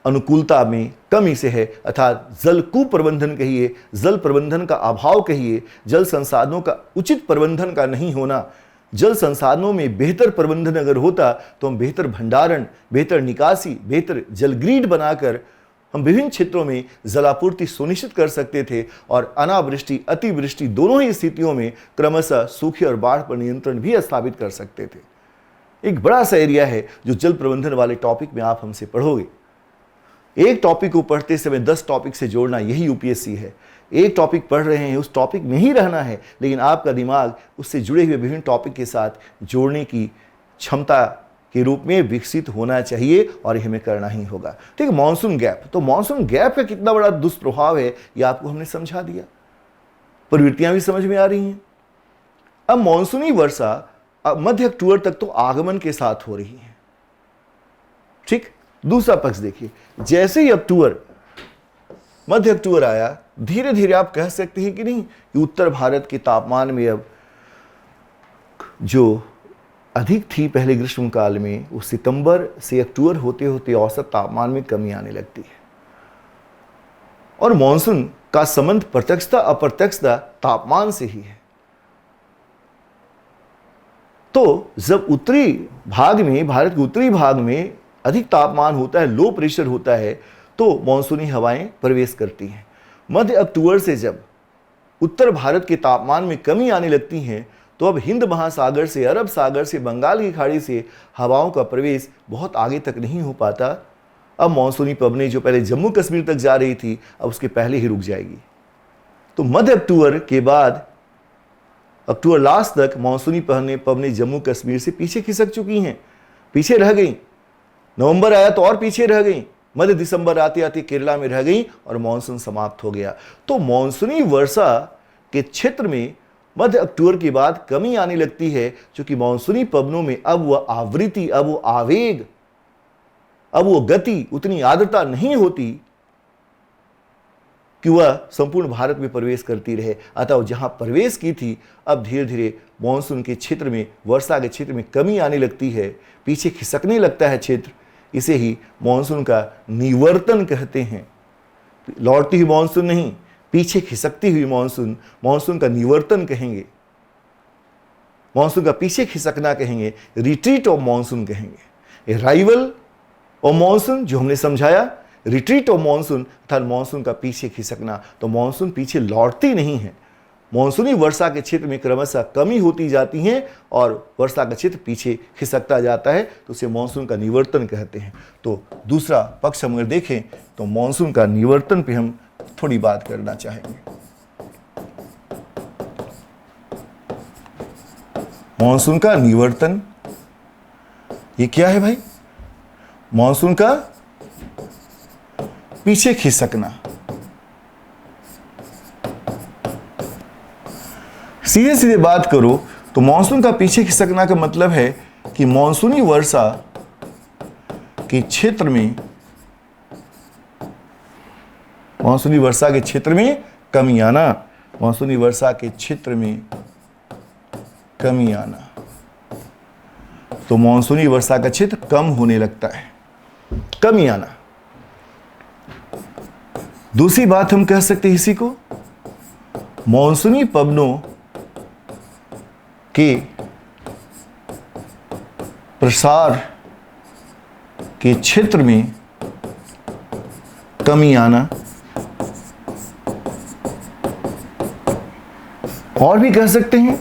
अनुकूलता में कमी से है, अर्थात जल कुप्रबंधन कहिए, जल प्रबंधन का अभाव कहिए, जल संसाधनों का उचित प्रबंधन का नहीं होना। जल संसाधनों में बेहतर प्रबंधन अगर होता तो हम बेहतर भंडारण, बेहतर निकासी, बेहतर जल ग्रिड बनाकर हम विभिन्न क्षेत्रों में जलापूर्ति सुनिश्चित कर सकते थे और अनावृष्टि, अतिवृष्टि दोनों ही स्थितियों में क्रमशः सूखे और बाढ़ पर नियंत्रण भी स्थापित कर सकते थे। एक बड़ा सा एरिया है जो जल प्रबंधन वाले टॉपिक में आप हमसे पढ़ोगे। एक टॉपिक को पढ़ते समय 10 टॉपिक से जोड़ना, यही यूपीएससी है। एक टॉपिक पढ़ रहे हैं, उस टॉपिक में ही रहना है, लेकिन आपका दिमाग उससे जुड़े हुए विभिन्न टॉपिक के साथ जोड़ने की क्षमता के रूप में विकसित होना चाहिए और यह हमें करना ही होगा। ठीक है, मॉनसून गैप। तो मॉनसून गैप का कितना बड़ा दुष्प्रभाव है ये आपको हमने समझा दिया, प्रवृत्तियां भी समझ में आ रही हैं। अब मॉनसूनी वर्षा मध्य अक्टूबर तक तो आगमन के साथ हो रही है। ठीक, दूसरा पक्ष देखिए, जैसे ही मध्य अक्टूबर आया, धीरे धीरे आप कह सकते हैं कि नहीं कि उत्तर भारत के तापमान में अब जो अधिक थी पहले ग्रीष्म काल में, वो सितंबर से अक्टूबर होते होते औसत तापमान में कमी आने लगती है। और मॉनसून का संबंध प्रत्यक्षता अप्रत्यक्षता तापमान से ही है। तो जब उत्तरी भाग में, भारत के उत्तरी भाग में अधिक तापमान होता है, लो प्रेशर होता है, तो मॉनसूनी हवाएं प्रवेश करती हैं। मध्य अक्टूबर से जब उत्तर भारत के तापमान में कमी आने लगती है, तो अब हिंद महासागर से, अरब सागर से, बंगाल की खाड़ी से हवाओं का प्रवेश बहुत आगे तक नहीं हो पाता। अब मॉनसूनी पवनें जो पहले जम्मू कश्मीर तक जा रही थी, अब उसके पहले ही रुक जाएगी। तो मध्य अक्टूबर के बाद अक्टूबर लास्ट तक मॉनसूनी पवनें जम्मू कश्मीर से पीछे खिसक चुकी हैं, पीछे रह गई। नवंबर आया तो और पीछे रह गई, मध्य दिसंबर आते आते केरला में रह गई और मॉनसून समाप्त हो गया। तो मॉनसूनी वर्षा के क्षेत्र में मध्य अक्टूबर के बाद कमी आने लगती है, क्योंकि मॉनसूनी पवनों में अब वह आवृत्ति, अब वो आवेग, अब वो गति, उतनी आर्द्रता नहीं होती कि वह संपूर्ण भारत में प्रवेश करती रहे। अतः जहां प्रवेश की थी, अब धीरे धीरे मॉनसून के क्षेत्र में, वर्षा के क्षेत्र में कमी आने लगती है, पीछे खिसकने लगता है क्षेत्र। इसे ही मॉनसून का निवर्तन कहते हैं। लौटती हुई मॉनसून नहीं, पीछे खिसकती हुई मॉनसून, मॉनसून का निवर्तन कहेंगे, मॉनसून का पीछे खिसकना कहेंगे, रिट्रीट ऑफ मॉनसून कहेंगे। अराइवल ऑफ मॉनसून जो हमने समझाया, रिट्रीट ऑफ मॉनसून अर्थात मॉनसून का पीछे खिसकना। तो मॉनसून पीछे लौटती नहीं है, मॉनसूनी वर्षा के क्षेत्र में क्रमशः कमी होती जाती है और वर्षा का क्षेत्र पीछे खिसकता जाता है, तो उसे मॉनसून का निवर्तन कहते हैं। तो दूसरा पक्ष हम अगर देखें तो मॉनसून का निवर्तन पे हम थोड़ी बात करना चाहेंगे। मॉनसून का निवर्तन ये क्या है भाई? मॉनसून का पीछे खिसकना। सीधे सीधे बात करो तो मॉनसून का पीछे खिसकना का मतलब है कि मॉनसूनी वर्षा के क्षेत्र में, मॉनसूनी वर्षा के क्षेत्र में कमी आना, मॉनसूनी वर्षा के क्षेत्र में कमी आना। तो मॉनसूनी वर्षा का क्षेत्र कम होने लगता है, कमी आना। दूसरी बात हम कह सकते हैं इसी को, मॉनसूनी पवनों के प्रसार के क्षेत्र में कमी आना। और भी कह सकते हैं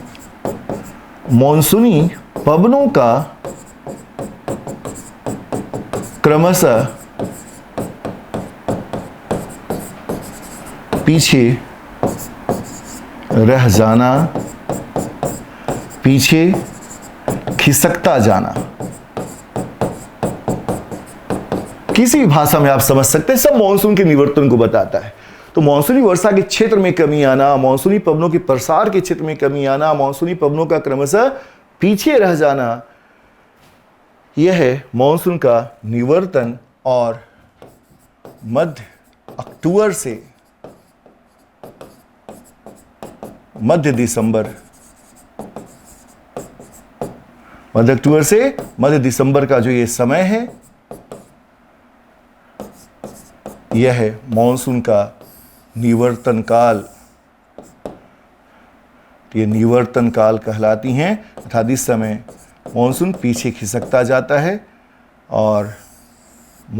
मॉनसूनी पवनों का क्रमशः पीछे रह जाना, पीछे खिसकता जाना। किसी भी भाषा में आप समझ सकते हैं, सब मानसून के निवर्तन को बताता है। तो मानसूनी वर्षा के क्षेत्र में कमी आना, मानसूनी पवनों के प्रसार के क्षेत्र में कमी आना, मानसूनी पवनों का क्रमशः पीछे रह जाना, यह है मानसून का निवर्तन। और मध्य अक्टूबर से मध्य दिसंबर, मध्य अक्टूबर से मध्य दिसंबर का जो ये समय है, यह है मानसून का निवर्तन काल। ये निवर्तन काल कहलाती हैं, अर्थात इस समय मानसून पीछे खिसकता जाता है और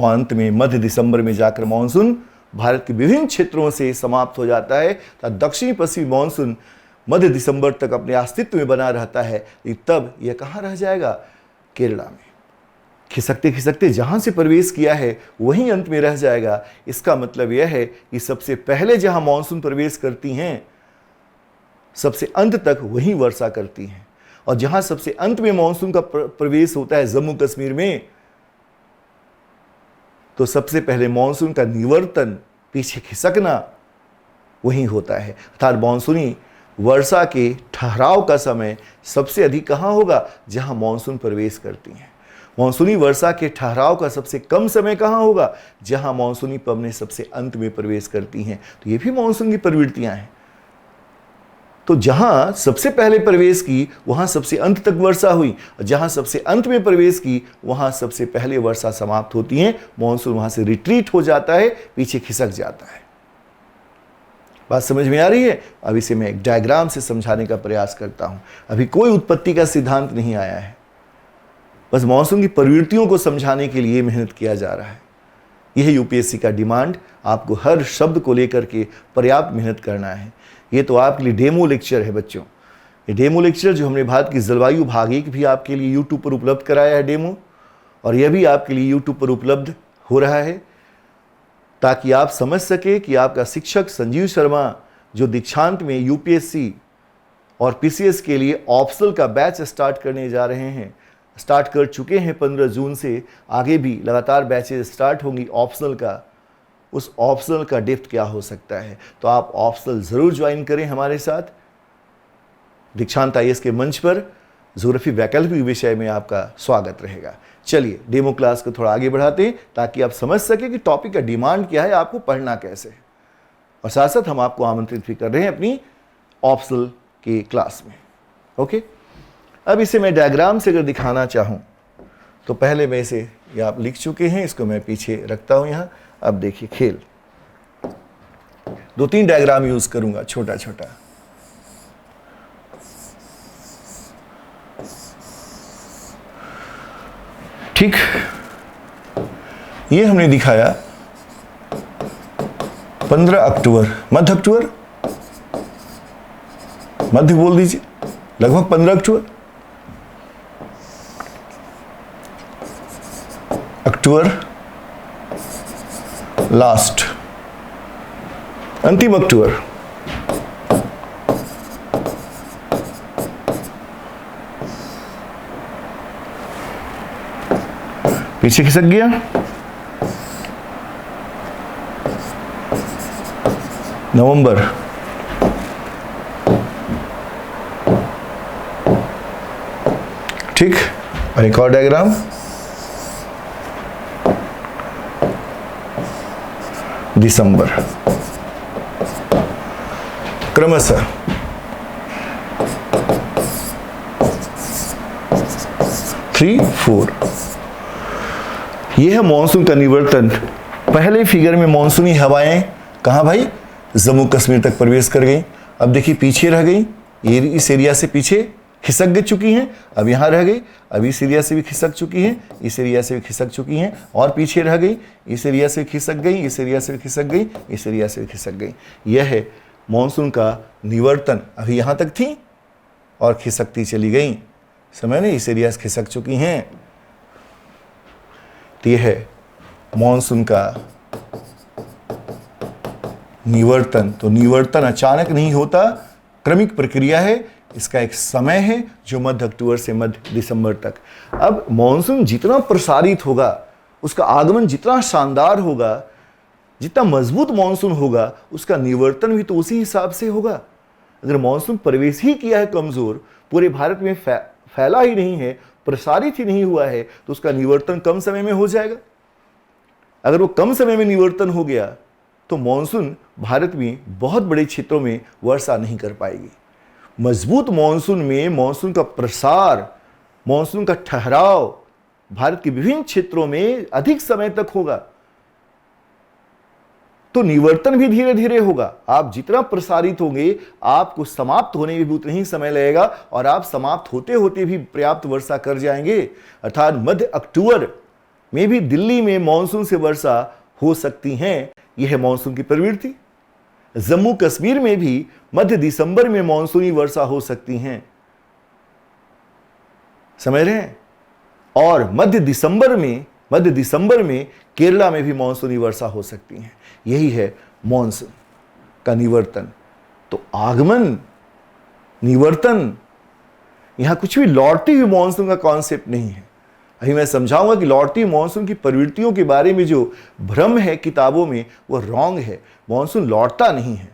अंत में मध्य दिसंबर में जाकर मानसून भारत के विभिन्न क्षेत्रों से समाप्त हो जाता है। दक्षिणी पश्चिमी मानसून मध्य दिसंबर तक अपने अस्तित्व में बना रहता है, तब यह कहाँ रह जाएगा? केरला में। खिसकते खिसकते जहां से प्रवेश किया है वहीं अंत में रह जाएगा। इसका मतलब यह है कि सबसे पहले जहां मानसून प्रवेश करती हैं, सबसे अंत तक वहीं वर्षा करती हैं। और जहां सबसे अंत में मानसून का प्रवेश होता है जम्मू कश्मीर में, तो सबसे पहले मानसून का निवर्तन, पीछे खिसकना वहीं होता है। अर्थात मानसूनी वर्षा के ठहराव का समय सबसे अधिक कहां होगा? जहां मानसून प्रवेश करती हैं। मानसूनी वर्षा के ठहराव का सबसे कम समय कहां होगा? जहां मानसूनी पवनें सबसे अंत में प्रवेश करती हैं। तो ये भी मानसून की प्रवृत्तियां हैं। तो जहां सबसे पहले प्रवेश की वहां सबसे अंत तक वर्षा हुई, और जहां सबसे अंत में प्रवेश की वहां सबसे पहले वर्षा समाप्त होती है। मानसून वहां से रिट्रीट हो जाता है, पीछे खिसक जाता है। बात समझ में आ रही है? अब इसे मैं एक डायग्राम से समझाने का प्रयास करता हूं। अभी कोई उत्पत्ति का सिद्धांत नहीं आया है, बस मौसम की प्रवृत्तियों को समझाने के लिए मेहनत किया जा रहा है। यह यूपीएससी का डिमांड, आपको हर शब्द को लेकर के पर्याप्त मेहनत करना है। ये तो आपके लिए डेमो लेक्चर है बच्चों। ये डेमो लेक्चर जो हमने भारत की जलवायु भाग 1 भी आपके लिए यूट्यूब पर उपलब्ध कराया है डेमो, और यह भी आपके लिए यूट्यूब पर उपलब्ध हो रहा है, ताकि आप समझ सके कि आपका शिक्षक संजीव शर्मा जो दीक्षांत में यूपीएससी और पीसीएस के लिए ऑप्शनल का बैच स्टार्ट करने जा रहे हैं, स्टार्ट कर चुके हैं 15 जून से, आगे भी लगातार बैचेज स्टार्ट होंगी ऑप्शनल का। उस ऑप्शनल का डेप्थ क्या हो सकता है, तो आप ऑप्शनल ज़रूर ज्वाइन करें हमारे साथ। दीक्षांत आईएएस के मंच पर ज्योग्राफी वैकल्पिक विषय में आपका स्वागत रहेगा। चलिए डेमो क्लास को थोड़ा आगे बढ़ाते हैं, ताकि आप समझ सकें कि टॉपिक का डिमांड क्या है, आपको पढ़ना कैसे है। और साथ साथ हम आपको आमंत्रित भी कर रहे हैं अपनी ऑप्शनल के क्लास में। ओके, अब इसे मैं डायग्राम से अगर दिखाना चाहूँ तो पहले मैं इसे, ये आप लिख चुके हैं, इसको मैं पीछे रखता हूँ यहाँ। अब देखिए खेल, 2-3 डायग्राम यूज करूंगा छोटा छोटा। ठीक, ये हमने दिखाया 15 अक्टूबर, मध्य अक्टूबर, मध्य बोल दीजिए, लगभग 15 अक्टूबर, अक्टूबर लास्ट, अंतिम अक्टूबर। पीछे खिसक गया, नवंबर, ठीक। और एक और डायग्राम, दिसंबर, क्रमशः थ्री फोर। यह है मानसून का निवर्तन। पहले फिगर में मानसूनी हवाएं कहां भाई? जम्मू कश्मीर तक प्रवेश कर गई। अब देखिए पीछे रह गई, ये इस एरिया से पीछे खिसक चुकी हैं, अब यहाँ रह गई। अब इस एरिया से भी खिसक चुकी हैं, इस एरिया से भी खिसक चुकी हैं, और पीछे रह गई, इस एरिया से खिसक गई, इस एरिया से खिसक गई, इस एरिया से खिसक गई। यह है मानसून का निवर्तन। अभी यहाँ तक थी और खिसकती चली गई, समय नहीं, इस एरिया से खिसक चुकी हैं। तो यह है मानसून का निवर्तन। तो निवर्तन अचानक नहीं होता, क्रमिक प्रक्रिया है, इसका एक समय है जो मध्य अक्टूबर से मध्य दिसंबर तक। अब मॉनसून जितना प्रसारित होगा, उसका आगमन जितना शानदार होगा, जितना मजबूत मॉनसून होगा, उसका निवर्तन भी तो उसी हिसाब से होगा। अगर मॉनसून प्रवेश ही किया है कमजोर, पूरे भारत में फैला ही नहीं है, प्रसारित ही नहीं हुआ है, तो उसका निवर्तन कम समय में हो जाएगा। अगर वो कम समय में निवर्तन हो गया तो मॉनसून भारत में बहुत बड़े क्षेत्रों में वर्षा नहीं कर पाएगी। मजबूत मॉनसून में मॉनसून का प्रसार, मॉनसून का ठहराव भारत के विभिन्न क्षेत्रों में अधिक समय तक होगा, तो निवर्तन भी धीरे धीरे होगा। आप जितना प्रसारित होंगे, आपको समाप्त होने में भी उतना ही समय लगेगा और आप समाप्त होते होते भी पर्याप्त वर्षा कर जाएंगे। अर्थात मध्य अक्टूबर में भी दिल्ली में मॉनसून से वर्षा हो सकती है, यह है मॉनसून की प्रवृत्ति। जम्मू कश्मीर में भी मध्य दिसंबर में मॉनसूनी वर्षा हो सकती है, समझ रहे हैं। और मध्य दिसंबर में केरला में भी मॉनसूनी वर्षा हो सकती है। यही है मॉनसून का निवर्तन। तो आगमन, निवर्तन, यहां कुछ भी लौटती हुई मॉनसून का कॉन्सेप्ट नहीं है। अभी मैं समझाऊंगा कि लौटती मॉनसून की प्रवृत्तियों के बारे में जो भ्रम है किताबों में, वो रॉन्ग है। मॉनसून लौटता नहीं है,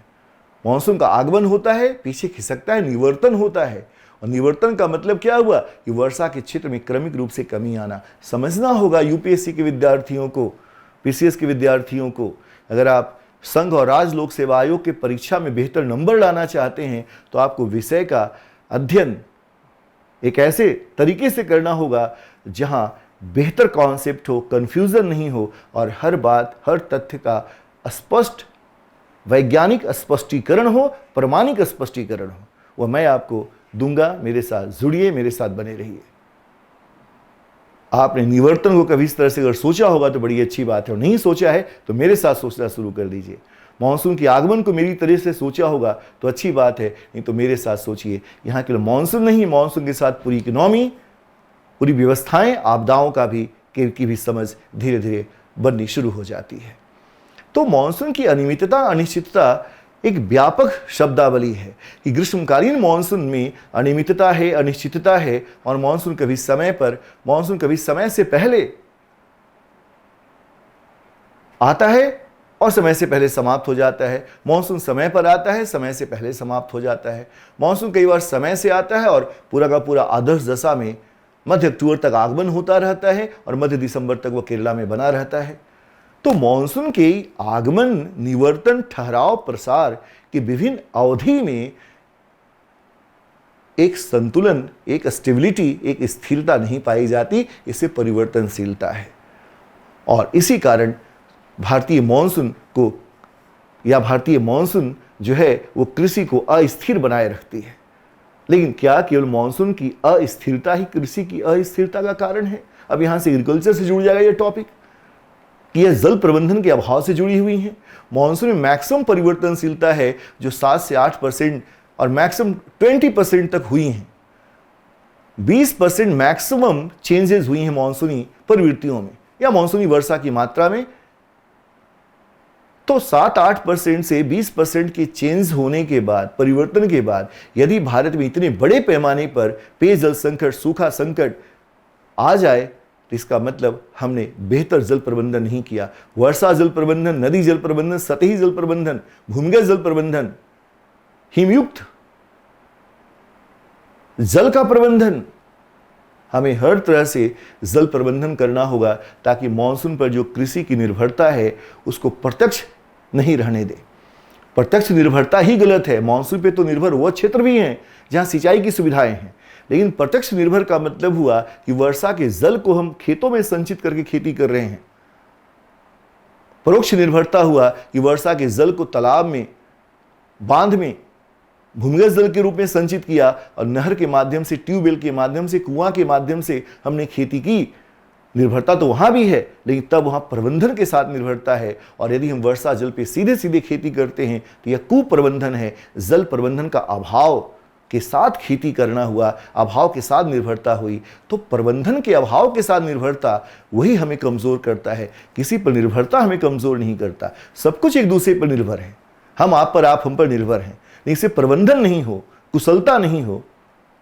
मॉनसून का आगमन होता है, पीछे खिसकता है, निवर्तन होता है। और निवर्तन का मतलब क्या हुआ कि वर्षा के क्षेत्र में क्रमिक रूप से कमी आना। समझना होगा यूपीएससी के विद्यार्थियों को, पीसीएस के विद्यार्थियों को। अगर आप संघ और राज्य लोक सेवा आयोग के परीक्षा में बेहतर नंबर लाना चाहते हैं तो आपको विषय का अध्ययन एक ऐसे तरीके से करना होगा जहां बेहतर कॉन्सेप्ट हो, कंफ्यूजन नहीं हो और हर बात, हर तथ्य का स्पष्ट वैज्ञानिक स्पष्टीकरण हो, प्रमाणिक स्पष्टीकरण हो। वह मैं आपको दूंगा। मेरे साथ जुड़िए, मेरे साथ बने रहिए। आपने निवर्तन को कभी इस तरह से अगर सोचा होगा तो बड़ी अच्छी बात है, और नहीं सोचा है तो मेरे साथ सोचना शुरू कर दीजिए। मॉनसून के आगमन को मेरी तरह से सोचा होगा तो अच्छी बात है, नहीं तो मेरे साथ सोचिए। यहाँ केवल मॉनसून नहीं, मॉनसून के साथ पूरी इकोनॉमी, पूरी व्यवस्थाएं, आपदाओं का भी की भी समझ धीरे धीरे बननी शुरू हो जाती है। तो मॉनसून की अनियमितता, अनिश्चितता एक व्यापक शब्दावली है कि ग्रीष्मकालीन मॉनसून में अनियमितता है, अनिश्चितता है, और मॉनसून कभी समय पर, मॉनसून कभी समय से पहले आता है और समय से पहले समाप्त हो जाता है। मॉनसून समय पर आता है, समय से पहले समाप्त हो जाता है। मॉनसून कई बार समय से आता है और पूरा का पूरा आदर्श दशा में मध्य अक्टूबर तक आगमन होता रहता है और मध्य दिसंबर तक वह केरला में बना रहता है। तो मॉनसून के आगमन, निवर्तन, ठहराव, प्रसार की विभिन्न अवधि में एक संतुलन, एक स्टेबिलिटी, एक स्थिरता नहीं पाई जाती। इससे परिवर्तनशीलता है और इसी कारण भारतीय मॉनसून को, या भारतीय मॉनसून जो है वो कृषि को अस्थिर बनाए रखती है। लेकिन क्या केवल मॉनसून की अस्थिरता ही कृषि की अस्थिरता का कारण है? अब यहां से एग्रीकल्चर से जुड़ जाएगा ये टॉपिक कि यह जल प्रबंधन के अभाव से जुड़ी हुई है। मॉनसून में मैक्सिमम परिवर्तनशीलता है जो 7 से 8% और मैक्सिमम 20% तक हुई हैं। 20% मैक्सिमम चेंजेस हुई हैं मॉनसूनी प्रवृत्तियों में या मॉनसूनी वर्षा की मात्रा में। तो 7-8% से 20% के चेंज होने के बाद, परिवर्तन के बाद, यदि भारत में इतने बड़े पैमाने पर पेयजल संकट, सूखा संकट आ जाए तो इसका मतलब हमने बेहतर जल प्रबंधन नहीं किया। वर्षा जल प्रबंधन, नदी जल प्रबंधन, सतही जल प्रबंधन, भूमिगत जल प्रबंधन, हिमयुक्त जल का प्रबंधन, हमें हर तरह से जल प्रबंधन करना होगा ताकि मॉनसून पर जो कृषि की निर्भरता है उसको प्रत्यक्ष नहीं रहने दे। प्रत्यक्ष निर्भरता ही गलत है। मॉनसून पे तो निर्भर वो क्षेत्र भी हैं जहां सिंचाई की सुविधाएं हैं, लेकिन प्रत्यक्ष निर्भर का मतलब हुआ कि वर्षा के जल को हम खेतों में संचित करके खेती कर रहे हैं। परोक्ष निर्भरता हुआ कि वर्षा के जल को तालाब में, बांध में भूमिगत जल के रूप में संचित किया और नहर के माध्यम से, ट्यूबवेल के माध्यम से, कुआं के माध्यम से हमने खेती की। निर्भरता तो वहां भी है, लेकिन तब वहां प्रबंधन के साथ निर्भरता है। और यदि हम वर्षा जल पे सीधे सीधे खेती करते हैं तो यह कुप्रबंधन है। जल प्रबंधन का अभाव के साथ खेती करना हुआ, अभाव के साथ निर्भरता हुई। तो प्रबंधन के अभाव के साथ निर्भरता वही हमें कमजोर करता है। किसी पर निर्भरता हमें कमजोर नहीं करता। सब कुछ एक दूसरे पर निर्भर है। हम आप पर, आप हम पर निर्भर हैं, इसे प्रबंधन नहीं हो, कुशलता नहीं हो,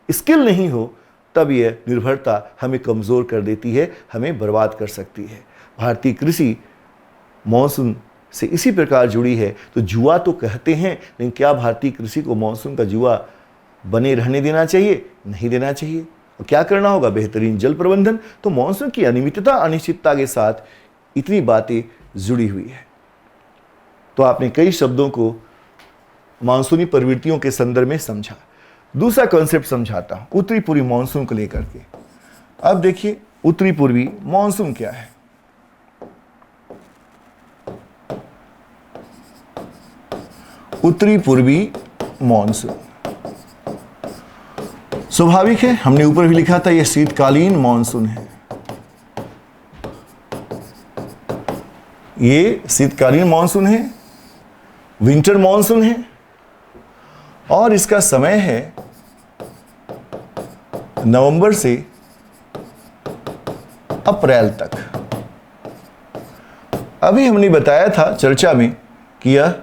स्किल नहीं हो, तब यह निर्भरता हमें कमज़ोर कर देती है, हमें बर्बाद कर सकती है। भारतीय कृषि मॉनसून से इसी प्रकार जुड़ी है। तो जुआ तो कहते हैं, लेकिन क्या भारतीय कृषि को मॉनसून का जुआ बने रहने देना चाहिए? नहीं देना चाहिए। और क्या करना होगा? बेहतरीन जल प्रबंधन। तो मॉनसून की अनियमितता, अनिश्चितता के साथ इतनी बातें जुड़ी हुई है। तो आपने कई शब्दों को मानसूनी प्रवृत्तियों के संदर्भ में समझा। दूसरा कॉन्सेप्ट समझाता हूं उत्तरी पूर्वी मानसून को लेकर के। अब देखिए उत्तरी पूर्वी मानसून क्या है। उत्तरी पूर्वी मानसून स्वाभाविक है, हमने ऊपर भी लिखा था यह शीतकालीन मानसून है। ये शीतकालीन मानसून है, विंटर मानसून है, और इसका समय है नवंबर से अप्रैल तक। अभी हमने बताया था चर्चा में कि यह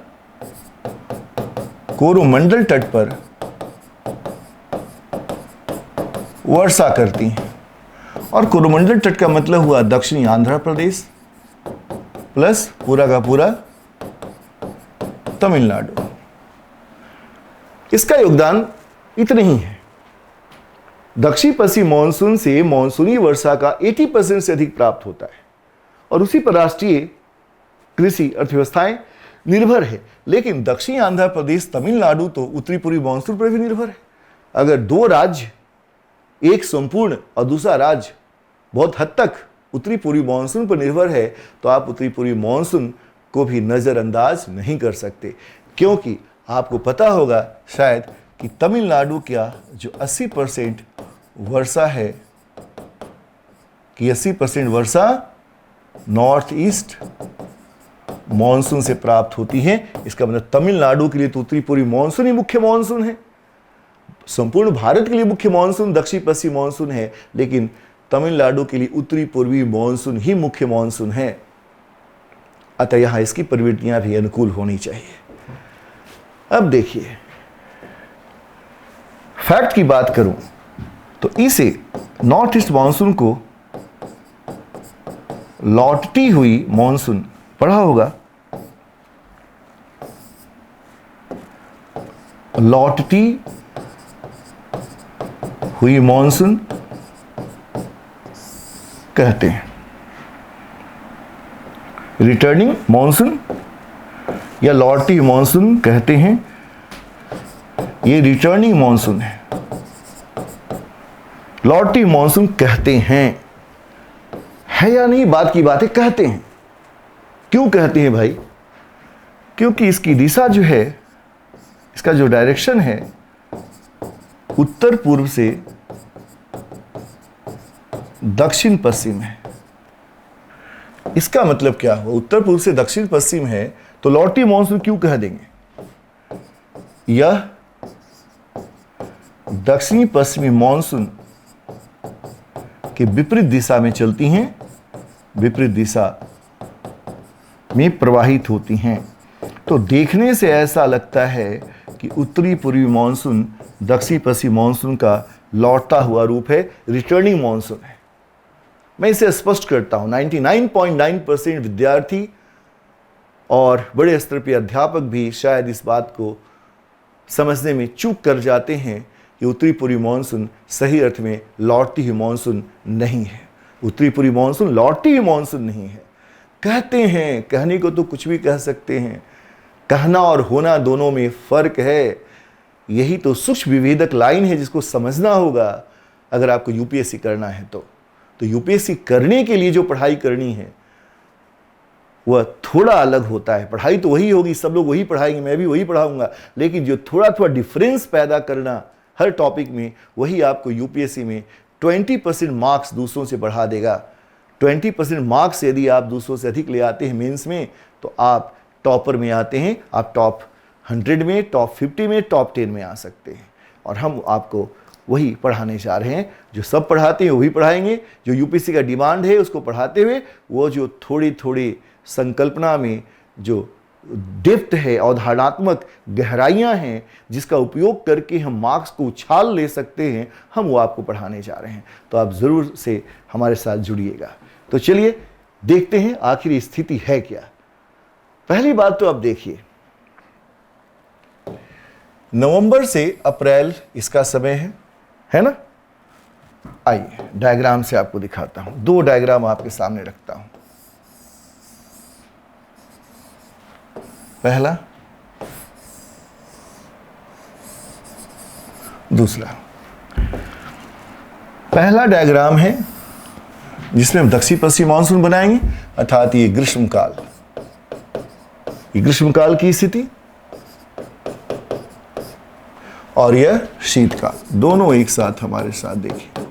कोरोमंडल तट पर वर्षा करती हैं, और कोरोमंडल तट का मतलब हुआ दक्षिणी आंध्र प्रदेश प्लस पूरा का पूरा तमिलनाडु। इसका योगदान इतना ही है। दक्षिण पश्चिम मानसून से मानसूनी वर्षा का 80% से अधिक प्राप्त होता है, और उसी पर राष्ट्रीय कृषि अर्थव्यवस्थाएं निर्भर है। लेकिन दक्षिणी आंध्र प्रदेश, तमिलनाडु तो उत्तरी पूर्वी मानसून पर भी निर्भर है। अगर दो राज्य, एक संपूर्ण और दूसरा राज्य बहुत हद तक उत्तरी पूर्वी मानसून पर निर्भर है, तो आप उत्तरी पूर्वी मानसून को भी नज़रअंदाज नहीं कर सकते। क्योंकि आपको पता होगा शायद कि तमिलनाडु का जो 80% वर्षा है, कि 80% वर्षा नॉर्थ ईस्ट मानसून से प्राप्त होती है। इसका मतलब तमिलनाडु के लिए तो उत्तरी पूर्वी मानसून ही मुख्य मानसून है। संपूर्ण भारत के लिए मुख्य मानसून दक्षिण पश्चिम मानसून है, लेकिन तमिलनाडु के लिए उत्तरी पूर्वी मानसून ही मुख्य मानसून है। अतः यहां इसकी प्रवृत्तियां भी अनुकूल होनी चाहिए। अब देखिए, फैक्ट की बात करूं तो इसे नॉर्थ ईस्ट मानसून को लौटती हुई मानसून पढ़ा होगा, लौटती हुई मानसून कहते हैं। रिटर्निंग मानसून या लौटती हुई मानसून कहते हैं। ये रिटर्निंग मानसून है, लौटती मानसून कहते हैं। है या नहीं, बात की बात है, कहते हैं। क्यों कहते हैं भाई? क्योंकि इसकी दिशा जो है, इसका जो डायरेक्शन है, उत्तर पूर्व से दक्षिण पश्चिम है। इसका मतलब क्या हुआ? उत्तर पूर्व से दक्षिण पश्चिम है तो लौटती मानसून क्यों कह देंगे? यह दक्षिणी पश्चिमी मानसून के विपरीत दिशा में चलती हैं, विपरीत दिशा में प्रवाहित होती हैं। तो देखने से ऐसा लगता है कि उत्तरी पूर्वी मानसून दक्षिण पश्चिमी मानसून का लौटता हुआ रूप है, रिटर्निंग मानसून है। मैं इसे स्पष्ट करता हूं। 99.9% विद्यार्थी और बड़े स्तर पर अध्यापक भी शायद इस बात को समझने में चूक कर जाते हैं कि उत्तरी पूर्वी मानसून सही अर्थ में लौटती हुई मानसून नहीं है। उत्तरी पूर्वी मानसून लौटती हुई मानसून नहीं है। कहते हैं, कहने को तो कुछ भी कह सकते हैं, कहना और होना दोनों में फर्क है। यही तो सूक्ष्म विभेदक लाइन है जिसको समझना होगा अगर आपको यूपीएससी करना है तो यूपीएससी करने के लिए जो पढ़ाई करनी है वह थोड़ा अलग होता है। पढ़ाई तो वही होगी, सब लोग वही पढ़ाएंगे, मैं भी वही पढ़ाऊंगा, लेकिन जो थोड़ा थोड़ा डिफरेंस पैदा करना हर टॉपिक में, वही आपको यूपीएससी में 20% मार्क्स दूसरों से बढ़ा देगा। 20% मार्क्स यदि आप दूसरों से अधिक ले आते हैं मेंस में, तो आप टॉपर में आते हैं, आप टॉप 100 में, टॉप 50 में, टॉप 10 में आ सकते हैं। और हम आपको वही पढ़ाने जा रहे हैं, जो सब पढ़ाते हैं वही पढ़ाएंगे। जो यूपीएससी का डिमांड है उसको पढ़ाते हुए, वो जो थोड़ी थोड़ी संकल्पना में जो डेप्थ है, अवधारणात्मक गहराइयां हैं, जिसका उपयोग करके हम मार्क्स को उछाल ले सकते हैं, हम वो आपको पढ़ाने जा रहे हैं। तो आप ज़रूर से हमारे साथ जुड़िएगा। तो चलिए देखते हैं आखिर स्थिति है क्या। पहली बात तो आप देखिए, नवंबर से अप्रैल इसका समय है ना। आइए डायग्राम से आपको दिखाता हूं, दो डायग्राम आपके सामने रखता हूं। पहला, दूसरा। पहला डायग्राम है जिसमें हम दक्षिण पश्चिम मानसून बनाएंगे, अर्थात ये ग्रीष्मकाल, ये ग्रीष्मकाल की स्थिति, और यह शीतकाल, दोनों एक साथ हमारे साथ देखिए।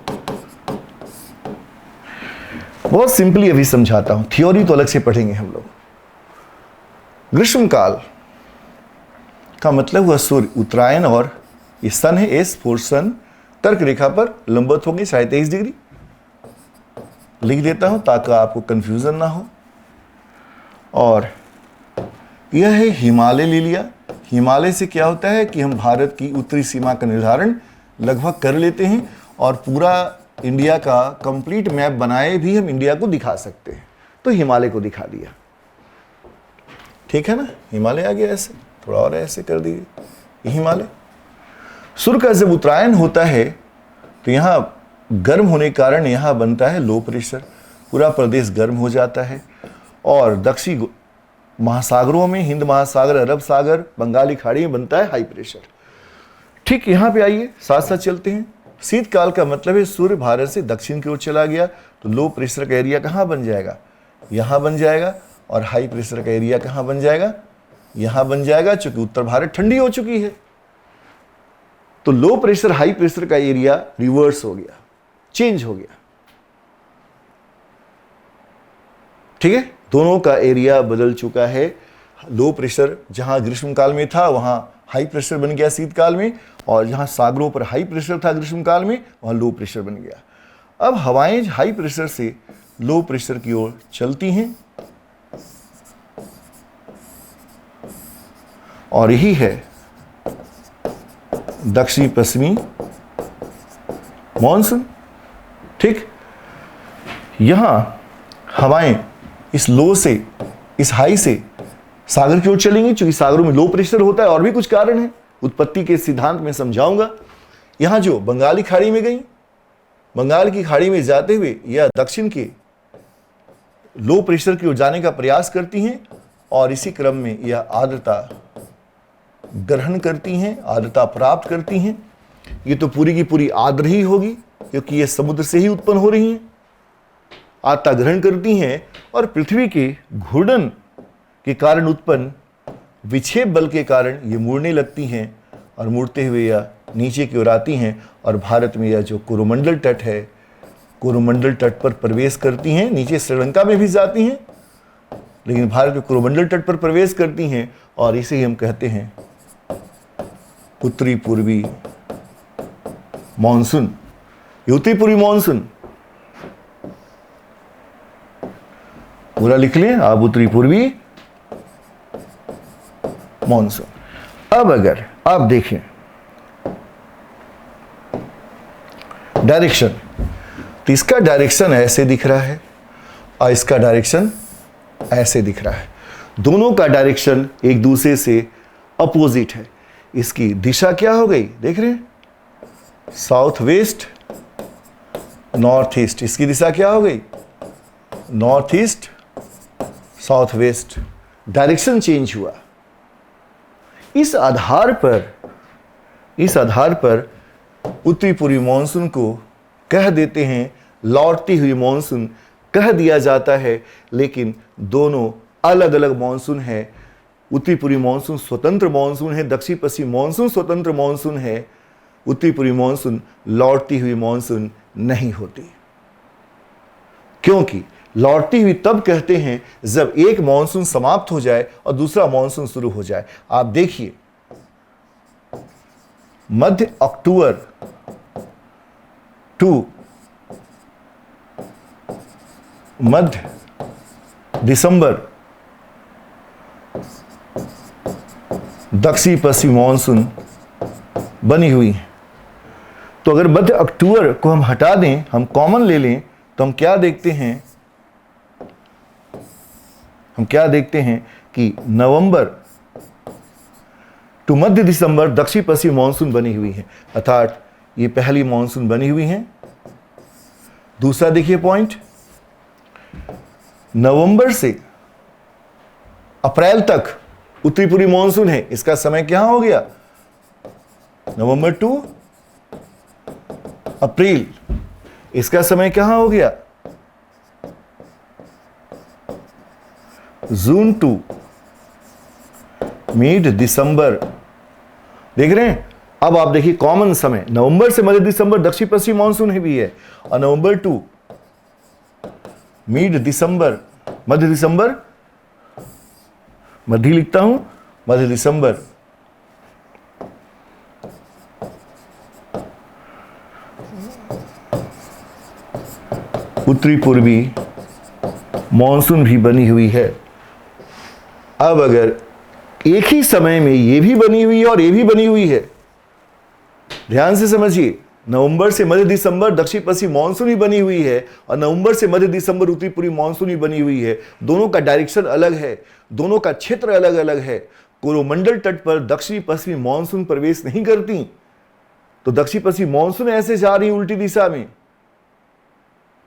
बहुत सिंपली अभी समझाता हूं, थ्योरी तो अलग से पढ़ेंगे हम लोग। ग्रीष्मकाल का मतलब हुआ सूर्य उत्तरायण, और ये सन है, एस फोर सन, कर्क रेखा पर लंबवत होंगे 23.5 डिग्री। लिख देता हूं ताकि आपको कंफ्यूजन ना हो। और यह है हिमालय ले लिया। हिमालय से क्या होता है कि हम भारत की उत्तरी सीमा का निर्धारण लगभग कर लेते हैं, और पूरा इंडिया का कंप्लीट मैप बनाए भी हम इंडिया को दिखा सकते हैं। तो हिमालय को दिखा दिया, ठीक है ना। हिमालय आ गया, ऐसे थोड़ा और ऐसे कर दीजिए, हिमालय। सूर्य का जब उत्तरायण होता है तो यहाँ गर्म होने के कारण यहाँ बनता है लो प्रेशर, पूरा प्रदेश गर्म हो जाता है, और दक्षिण महासागरों में, हिंद महासागर, अरब सागर, बंगाली खाड़ी में बनता है हाई प्रेशर। ठीक यहाँ पे आइए, साथ साथ चलते हैं। शीतकाल का मतलब है सूर्य भारत से दक्षिण की ओर चला गया, तो लो प्रेशर का एरिया कहाँ बन जाएगा, यहाँ बन जाएगा, और हाई प्रेशर का एरिया कहाँ बन जाएगा, यहाँ बन जाएगा, चूंकि उत्तर भारत ठंडी हो चुकी है। तो लो प्रेशर हाई प्रेशर का एरिया रिवर्स हो गया, चेंज हो गया, ठीक है। दोनों का एरिया बदल चुका है। लो प्रेशर जहां ग्रीष्मकाल में था वहां हाई प्रेशर बन गया शीतकाल में, और जहां सागरों पर हाई प्रेशर था ग्रीष्मकाल में, वहां लो प्रेशर बन गया। अब हवाएं हाई प्रेशर से लो प्रेशर की ओर चलती हैं, और यही है दक्षिणी पश्चिमी मॉनसून, ठीक। यहां हवाएं इस लो से, इस हाई से सागर की ओर चलेंगी, क्योंकि सागरों में लो प्रेशर होता है, और भी कुछ कारण है, उत्पत्ति के सिद्धांत में समझाऊंगा। यहां जो बंगाली खाड़ी में गई, बंगाल की खाड़ी में जाते हुए यह दक्षिण के लो प्रेशर की ओर जाने का प्रयास करती हैं, और इसी क्रम में यह आर्द्रता ग्रहण करती हैं, आर्द्रता प्राप्त करती हैं। ये तो पूरी की पूरी आर्द्र ही होगी, क्योंकि ये समुद्र से ही उत्पन्न हो रही हैं। आर्द्रता ग्रहण करती हैं, और पृथ्वी के घूर्णन के कारण उत्पन्न विक्षेप बल के कारण ये मुड़ने लगती हैं, और मुड़ते हुए यह नीचे की ओर आती हैं, और भारत में यह जो कोरोमंडल तट है, कोरोमंडल तट पर प्रवेश करती हैं। नीचे श्रीलंका में भी जाती हैं, लेकिन भारत में कोरोमंडल तट पर प्रवेश करती हैं, और इसे ही हम कहते हैं उत्तरी पूर्वी मॉनसून। ये उत्तरी पूर्वी मॉनसून पूरा लिख लें आप, उत्तरी पूर्वी मॉनसून। अब अगर आप देखें डायरेक्शन, तो इसका डायरेक्शन ऐसे दिख रहा है, और इसका डायरेक्शन ऐसे दिख रहा है। दोनों का डायरेक्शन एक दूसरे से अपोजिट है। इसकी दिशा क्या हो गई, देख रहे हैं, साउथ वेस्ट नॉर्थ ईस्ट। इसकी दिशा क्या हो गई, north east south west. Direction change हुआ। इस आधार पर उत्तरी पूर्वी मॉनसून को कह देते हैं लौटती हुई मॉनसून कह दिया जाता है, लेकिन दोनों अलग अलग मॉनसून है। उत्तरी पूर्वी मॉनसून स्वतंत्र मॉनसून है, दक्षिण पश्चिम मॉनसून स्वतंत्र मॉनसून है। उत्तरी पूर्वी मॉनसून लौटती हुई मॉनसून नहीं होती, क्योंकि लौटती हुई तब कहते हैं जब एक मॉनसून समाप्त हो जाए और दूसरा मॉनसून शुरू हो जाए। आप देखिए, मध्य अक्टूबर टू मध्य दिसंबर दक्षिण पश्चिमी मानसून बनी हुई है। तो अगर मध्य अक्टूबर को हम हटा दें, हम कॉमन ले लें, तो हम क्या देखते हैं कि नवंबर टू मध्य दिसंबर दक्षिण पश्चिमी मानसून बनी हुई है, अर्थात ये पहली मानसून बनी हुई है। दूसरा देखिए पॉइंट, नवंबर से अप्रैल तक उत्तरी पूर्वी मानसून है, इसका समय क्या हो गया, नवंबर टू अप्रैल, इसका समय कहां हो गया, जून टू मिड दिसंबर। देख रहे हैं। अब आप देखिए कॉमन समय, नवंबर से मध्य दिसंबर दक्षिण पश्चिमी मानसून ही भी है, और नवंबर टू मिड दिसंबर, मध्य दिसंबर, मध्य लिखता हूं, मध्य दिसंबर। उत्तरी पूर्वी मानसून भी बनी हुई है। अब अगर एक ही समय में ये भी बनी हुई है और ये भी बनी हुई है, ध्यान से समझिए, नवंबर से मध्य दिसंबर दक्षिण पश्चिमी मानसून ही बनी हुई है और नवंबर से मध्य दिसंबर उत्तरी पूर्वी मानसून ही बनी हुई है। दोनों का डायरेक्शन अलग है, दोनों का क्षेत्र अलग अलग है। कोरोमंडल तट पर दक्षिणी पश्चिमी मानसून प्रवेश नहीं करती, तो दक्षिण पश्चिमी मानसून ऐसे जा रही उल्टी दिशा में,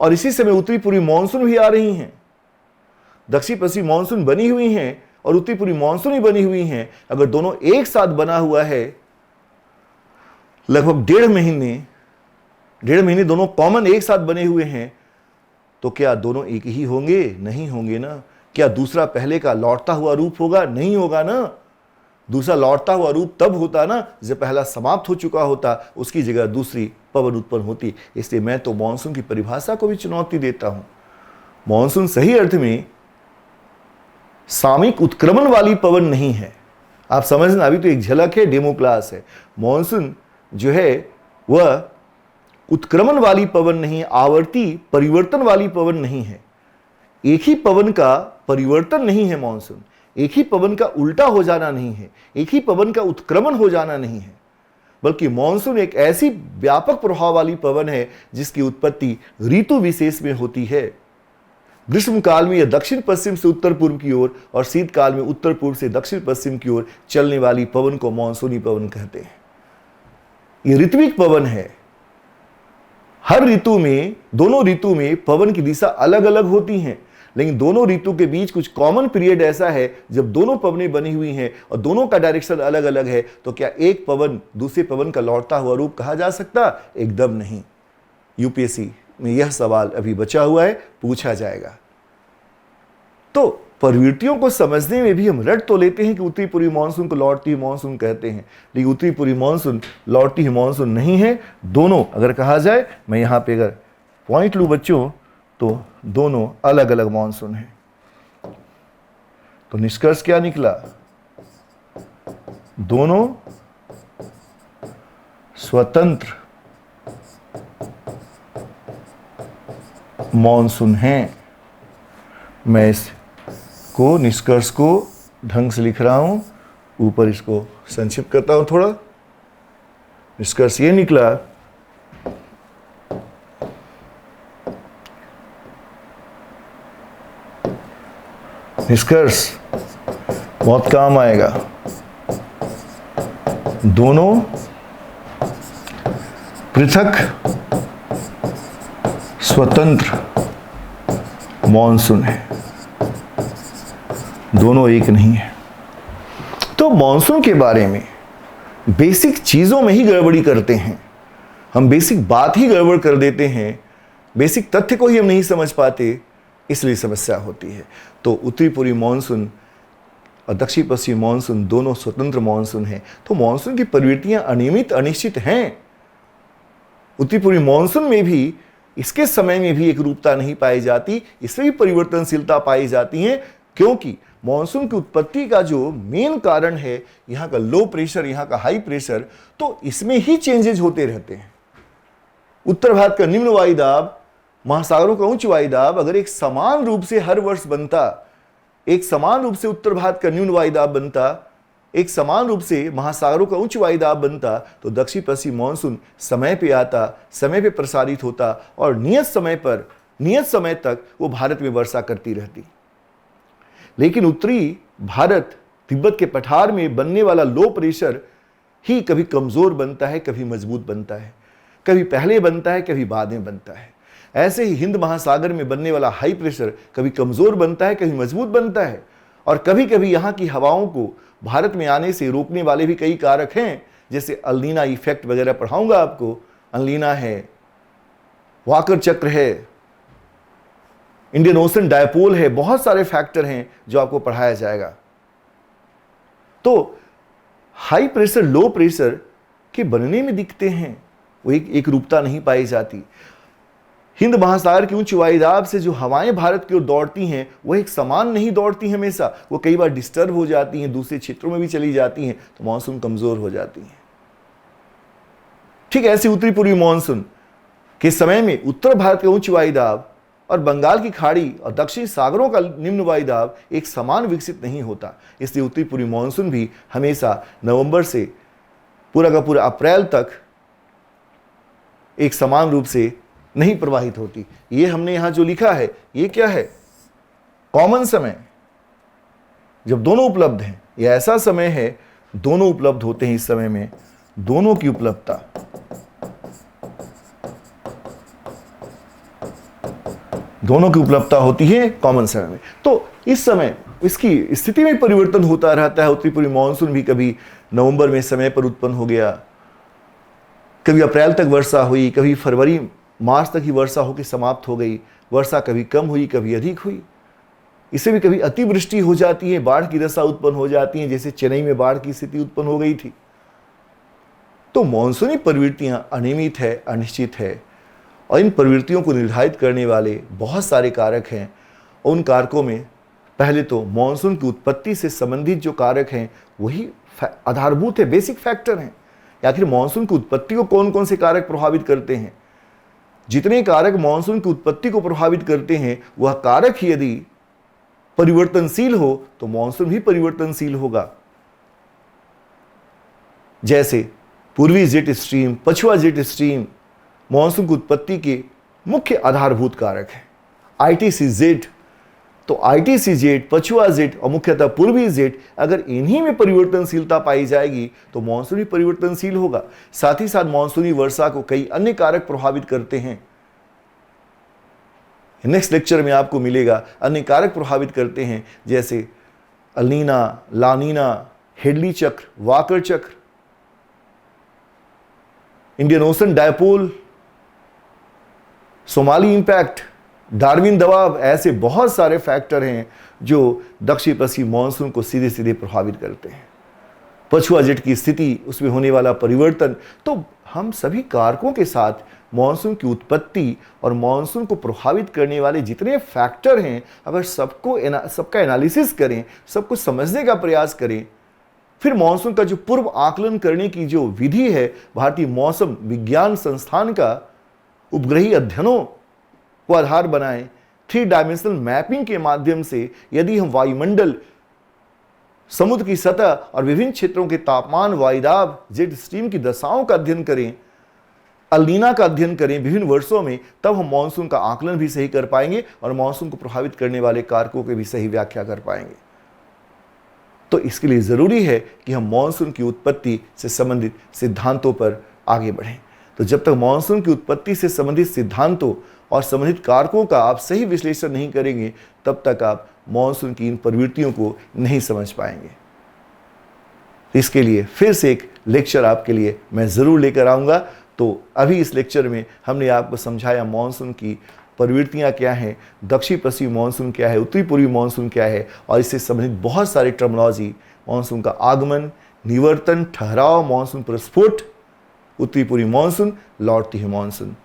और इसी समय उत्तरी पूर्वी मानसून भी आ रही हैं। दक्षिण पश्चिमी मानसून बनी हुई हैं और उत्तरी पूर्वी मानसून ही बनी हुई हैं। अगर दोनों एक साथ बना हुआ है, लगभग डेढ़ महीने दोनों कॉमन एक साथ बने हुए हैं, तो क्या दोनों एक ही होंगे? नहीं होंगे ना। क्या दूसरा पहले का लौटता हुआ रूप होगा? नहीं होगा ना। दूसरा लौटता हुआ रूप तब होता ना जब पहला समाप्त हो चुका होता, उसकी जगह दूसरी पवन उत्पन्न होती। इसलिए मैं तो मॉनसून की परिभाषा को भी चुनौती देता हूं। मॉनसून सही अर्थ में सामयिक उत्क्रमण वाली पवन नहीं है। आप समझना, अभी तो एक झलक है, डेमो क्लास है। मॉनसून जो है वह उत्क्रमण वाली पवन नहीं, आवर्ती परिवर्तन वाली पवन नहीं है। एक ही पवन का परिवर्तन नहीं है मॉनसून, एक ही पवन का उल्टा हो जाना नहीं है, एक ही पवन का उत्क्रमण हो जाना नहीं है, बल्कि मॉनसून एक ऐसी व्यापक प्रभाव वाली पवन है जिसकी उत्पत्ति ऋतु विशेष में होती है। ग्रीष्म काल में यह दक्षिण पश्चिम से उत्तर पूर्व की ओर और शीतकाल में उत्तर पूर्व से दक्षिण पश्चिम की ओर चलने वाली पवन को मॉनसूनी पवन कहते हैं। यह ऋत्विक पवन है। हर ऋतु में, दोनों ऋतु में पवन की दिशा अलग अलग होती हैं, लेकिन दोनों ऋतु के बीच कुछ कॉमन पीरियड ऐसा है जब दोनों पवनें बनी हुई हैं और दोनों का डायरेक्शन अलग अलग है। तो क्या एक पवन दूसरे पवन का लौटता हुआ रूप कहा जा सकता? एकदम नहीं। यूपीएससी में यह सवाल अभी बचा हुआ है, पूछा जाएगा। तो प्रवृत्तियों को समझने में भी हम रट तो लेते हैं कि उत्तरी पूर्वी मानसून को लौटती हुई मानसून कहते हैं, लेकिन उत्तरी पूर्वी मानसून लौटती हुई मानसून नहीं है। दोनों अगर कहा जाए, मैं यहाँ पे अगर पॉइंट लूँ बच्चों, तो दोनों अलग अलग मानसून हैं। तो निष्कर्ष क्या निकला? दोनों स्वतंत्र मानसून हैं। मैं इसको निष्कर्ष को ढंग से लिख रहा हूं, ऊपर इसको संक्षिप्त करता हूं थोड़ा। निष्कर्ष ये निकला, निष्कर्ष बहुत काम आएगा। दोनों पृथक स्वतंत्र मॉनसून है, दोनों एक नहीं है। तो मॉनसून के बारे में बेसिक चीजों में ही गड़बड़ी करते हैं हम, बेसिक बात ही गड़बड़ कर देते हैं, बेसिक तथ्य को ही हम नहीं समझ पाते, इसलिए समस्या होती है। तो उत्तरी पूर्वी मानसून और दक्षिण पश्चिमी मानसून दोनों स्वतंत्र मानसून हैं। तो मानसून की प्रवृत्तियां अनियमित अनिश्चित हैं। उत्तरी पूर्वी मानसून में भी इसके समय में भी एक रूपता नहीं पाई जाती, इसमें भी परिवर्तनशीलता पाई जाती है, क्योंकि मानसून की उत्पत्ति का जो मेन कारण है यहाँ का लो प्रेशर, यहाँ का हाई प्रेशर, तो इसमें ही चेंजेज होते रहते हैं। उत्तर भारत का निम्न वायुदाब, महासागरों का उच्च वायुदाब अगर एक समान रूप से हर वर्ष बनता, एक समान रूप से उत्तर भारत का न्यून वायुदाब बनता, एक समान रूप से महासागरों का उच्च वायुदाब बनता तो दक्षिण पश्चिम मानसून समय पे आता, समय पे प्रसारित होता और नियत समय तक वो भारत में वर्षा करती रहती। लेकिन उत्तरी भारत तिब्बत के पठार में बनने वाला लो प्रेशर ही कभी कमजोर बनता है, कभी मजबूत बनता है, कभी पहले बनता है, कभी बाद में बनता है। ऐसे ही हिंद महासागर में बनने वाला हाई प्रेशर कभी कमजोर बनता है, कभी मजबूत बनता है। और कभी कभी यहाँ की हवाओं को भारत में आने से रोकने वाले भी कई कारक हैं, जैसे अल्नीना इफेक्ट वगैरह पढ़ाऊंगा आपको। अल्नीना है, वाकर चक्र है, इंडियन ओशन डायपोल है, बहुत सारे फैक्टर हैं जो आपको पढ़ाया जाएगा। तो हाई प्रेशर लो प्रेशर के बनने में दिखते हैं, वो एक रूपता नहीं पाई जाती। हिंद महासागर की उच्च वायुदाब से जो हवाएं भारत की ओर दौड़ती हैं वो एक समान नहीं दौड़ती हमेशा, वो कई बार डिस्टर्ब हो जाती हैं, दूसरे क्षेत्रों में भी चली जाती हैं, तो मानसून कमजोर हो जाती है। ठीक ऐसे उत्तरी पूर्वी मानसून के समय में उत्तर भारत का उच्च वायुदाब और बंगाल की खाड़ी और दक्षिण सागरों का निम्न वायुदाब एक समान विकसित नहीं होता। इसलिए उत्तरी पूर्वी मानसून भी हमेशा नवंबर से पूरा का पूरा अप्रैल तक एक समान रूप से नहीं प्रवाहित होती। ये हमने यहां जो लिखा है ये क्या है? कॉमन समय, जब दोनों उपलब्ध हैं। यह ऐसा समय है दोनों उपलब्ध होते हैं। इस समय में दोनों की उपलब्धता, होती है कॉमन समय में। तो इस समय इसकी स्थिति में परिवर्तन होता रहता है। उत्तरी पूर्वी मानसून भी कभी नवंबर में समय पर उत्पन्न हो गया, कभी अप्रैल तक वर्षा हुई, कभी फरवरी मार्च तक ही वर्षा होकर समाप्त हो गई। वर्षा कभी कम हुई, कभी अधिक हुई। इससे भी कभी अतिवृष्टि हो जाती है, बाढ़ की दशा उत्पन्न हो जाती है, जैसे चेन्नई में बाढ़ की स्थिति उत्पन्न हो गई थी। तो मॉनसूनी प्रवृत्तियां अनियमित है, अनिश्चित है, और इन प्रवृत्तियों को निर्धारित करने वाले बहुत सारे कारक हैं। उन कारकों में पहले तो मॉनसून की उत्पत्ति से संबंधित जो कारक हैं वही आधारभूत है, बेसिक फैक्टर हैं। आखिर मॉनसून की उत्पत्ति को कौन कौन से कारक प्रभावित करते हैं? जितने कारक मॉनसून की उत्पत्ति को प्रभावित करते हैं वह कारक ही यदि परिवर्तनशील हो तो मॉनसून भी परिवर्तनशील होगा। जैसे पूर्वी जेट स्ट्रीम, पछुआ जेट स्ट्रीम मॉनसून की उत्पत्ति के मुख्य आधारभूत कारक हैं। आईटीसी जेट, तो आईटीसी जेट, पछुआ जेट और मुख्यतः पूर्वी जेट, अगर इन्हीं में परिवर्तनशीलता पाई जाएगी तो मॉनसून भी परिवर्तनशील होगा। साथ ही साथ मॉनसूनी वर्षा को कई अन्य कारक प्रभावित करते हैं। नेक्स्ट लेक्चर में आपको मिलेगा अन्य कारक प्रभावित करते हैं, जैसे अल्नीना, लानीना, हेडली चक्र, वाकर चक्र, Indian ocean dipole, Somali impact, Darwin दबाव। ऐसे बहुत सारे फैक्टर हैं जो दक्षिण पश्चिम मानसून को सीधे सीधे प्रभावित करते हैं। पछुआ जेट की स्थिति, उसमें होने वाला परिवर्तन। तो हम सभी कारकों के साथ मानसून की उत्पत्ति और मानसून को प्रभावित करने वाले जितने फैक्टर हैं, अगर सबका एनालिसिस करें, सब कुछ समझने का प्रयास करें, फिर मानसून का जो पूर्व आकलन करने की जो विधि है भारतीय मौसम विज्ञान संस्थान का उपग्रही अध्ययनों को आधार बनाएं, 3 डायमेंशनल मैपिंग के माध्यम से यदि हम वायुमंडल, समुद्र की सतह और विभिन्न क्षेत्रों के तापमान, वायुदाब, जेट स्ट्रीम की दशाओं का अध्ययन करें, अल्नीना का अध्ययन करें विभिन्न वर्षों में, तब हम मानसून का आकलन भी सही कर पाएंगे और मानसून को प्रभावित करने वाले कारकों की भी सही व्याख्या कर पाएंगे। तो इसके लिए जरूरी है कि हम मानसून की उत्पत्ति से संबंधित सिद्धांतों पर आगे बढ़ें। तो जब तक मानसून की उत्पत्ति से संबंधित सिद्धांतों और संबंधित कारकों का आप सही विश्लेषण नहीं करेंगे, तब तक आप मानसून की इन प्रवृत्तियों को नहीं समझ पाएंगे। इसके लिए फिर से एक लेक्चर आपके लिए मैं ज़रूर लेकर आऊँगा। तो अभी इस लेक्चर में हमने आपको समझाया मानसून की प्रवृत्तियाँ क्या हैं, दक्षिण पश्चिमी मानसून क्या है, उत्तरी पूर्वी मानसून क्या है, और इससे संबंधित बहुत सारी टर्मिनोलॉजी, मानसून का आगमन, निवर्तन, ठहराव, मानसून प्रस्फुट, उत्तरी पूर्वी मानसून, लौटती है मानसून।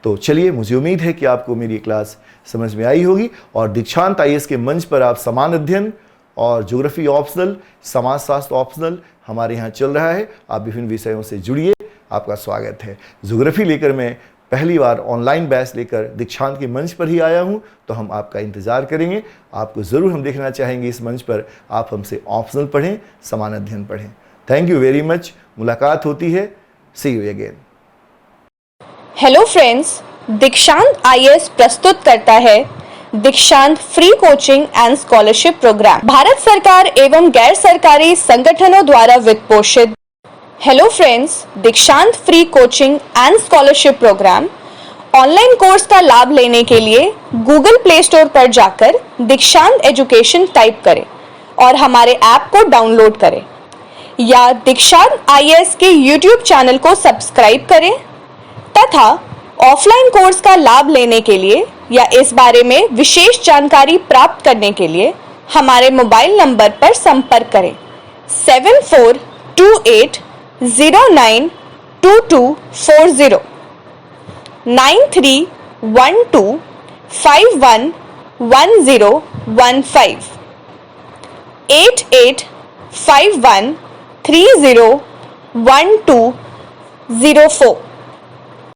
तो चलिए, मुझे उम्मीद है कि आपको मेरी क्लास समझ में आई होगी और दीक्षांत आईएएस के मंच पर आप समान अध्ययन और ज्योग्राफी ऑप्शनल, समाजशास्त्र ऑप्शनल हमारे यहाँ चल रहा है। आप विभिन्न विषयों से जुड़िए, आपका स्वागत है। ज्योग्राफी लेकर मैं पहली बार ऑनलाइन बैच लेकर दीक्षांत के मंच पर ही आया हूं, तो हम आपका इंतज़ार करेंगे। आपको ज़रूर हम देखना चाहेंगे इस मंच पर। आप हमसे ऑप्शनल पढ़ें, समान अध्ययन पढ़ें। Thank you very much. मुलाकात होती है। See you again. Hello friends, Dikshant IAS प्रस्तुत करता है Dikshant free coaching and scholarship programme, Bharat सरकार एवं गैर सरकारी संगठनों द्वारा वित्त पोषित। Hello friends, Dikshant free coaching and scholarship programme online course का लाभ लेने के लिए गूगल प्ले स्टोर पर जाकर दीक्षांत एजुकेशन टाइप करें और हमारे ऐप को डाउनलोड करें, या दीक्षांत आईएएस के यूट्यूब चैनल को सब्सक्राइब करें तथा ऑफलाइन कोर्स का लाभ लेने के लिए या इस बारे में विशेष जानकारी प्राप्त करने के लिए हमारे मोबाइल नंबर पर संपर्क करें 7428092240 9312511015 8851301204।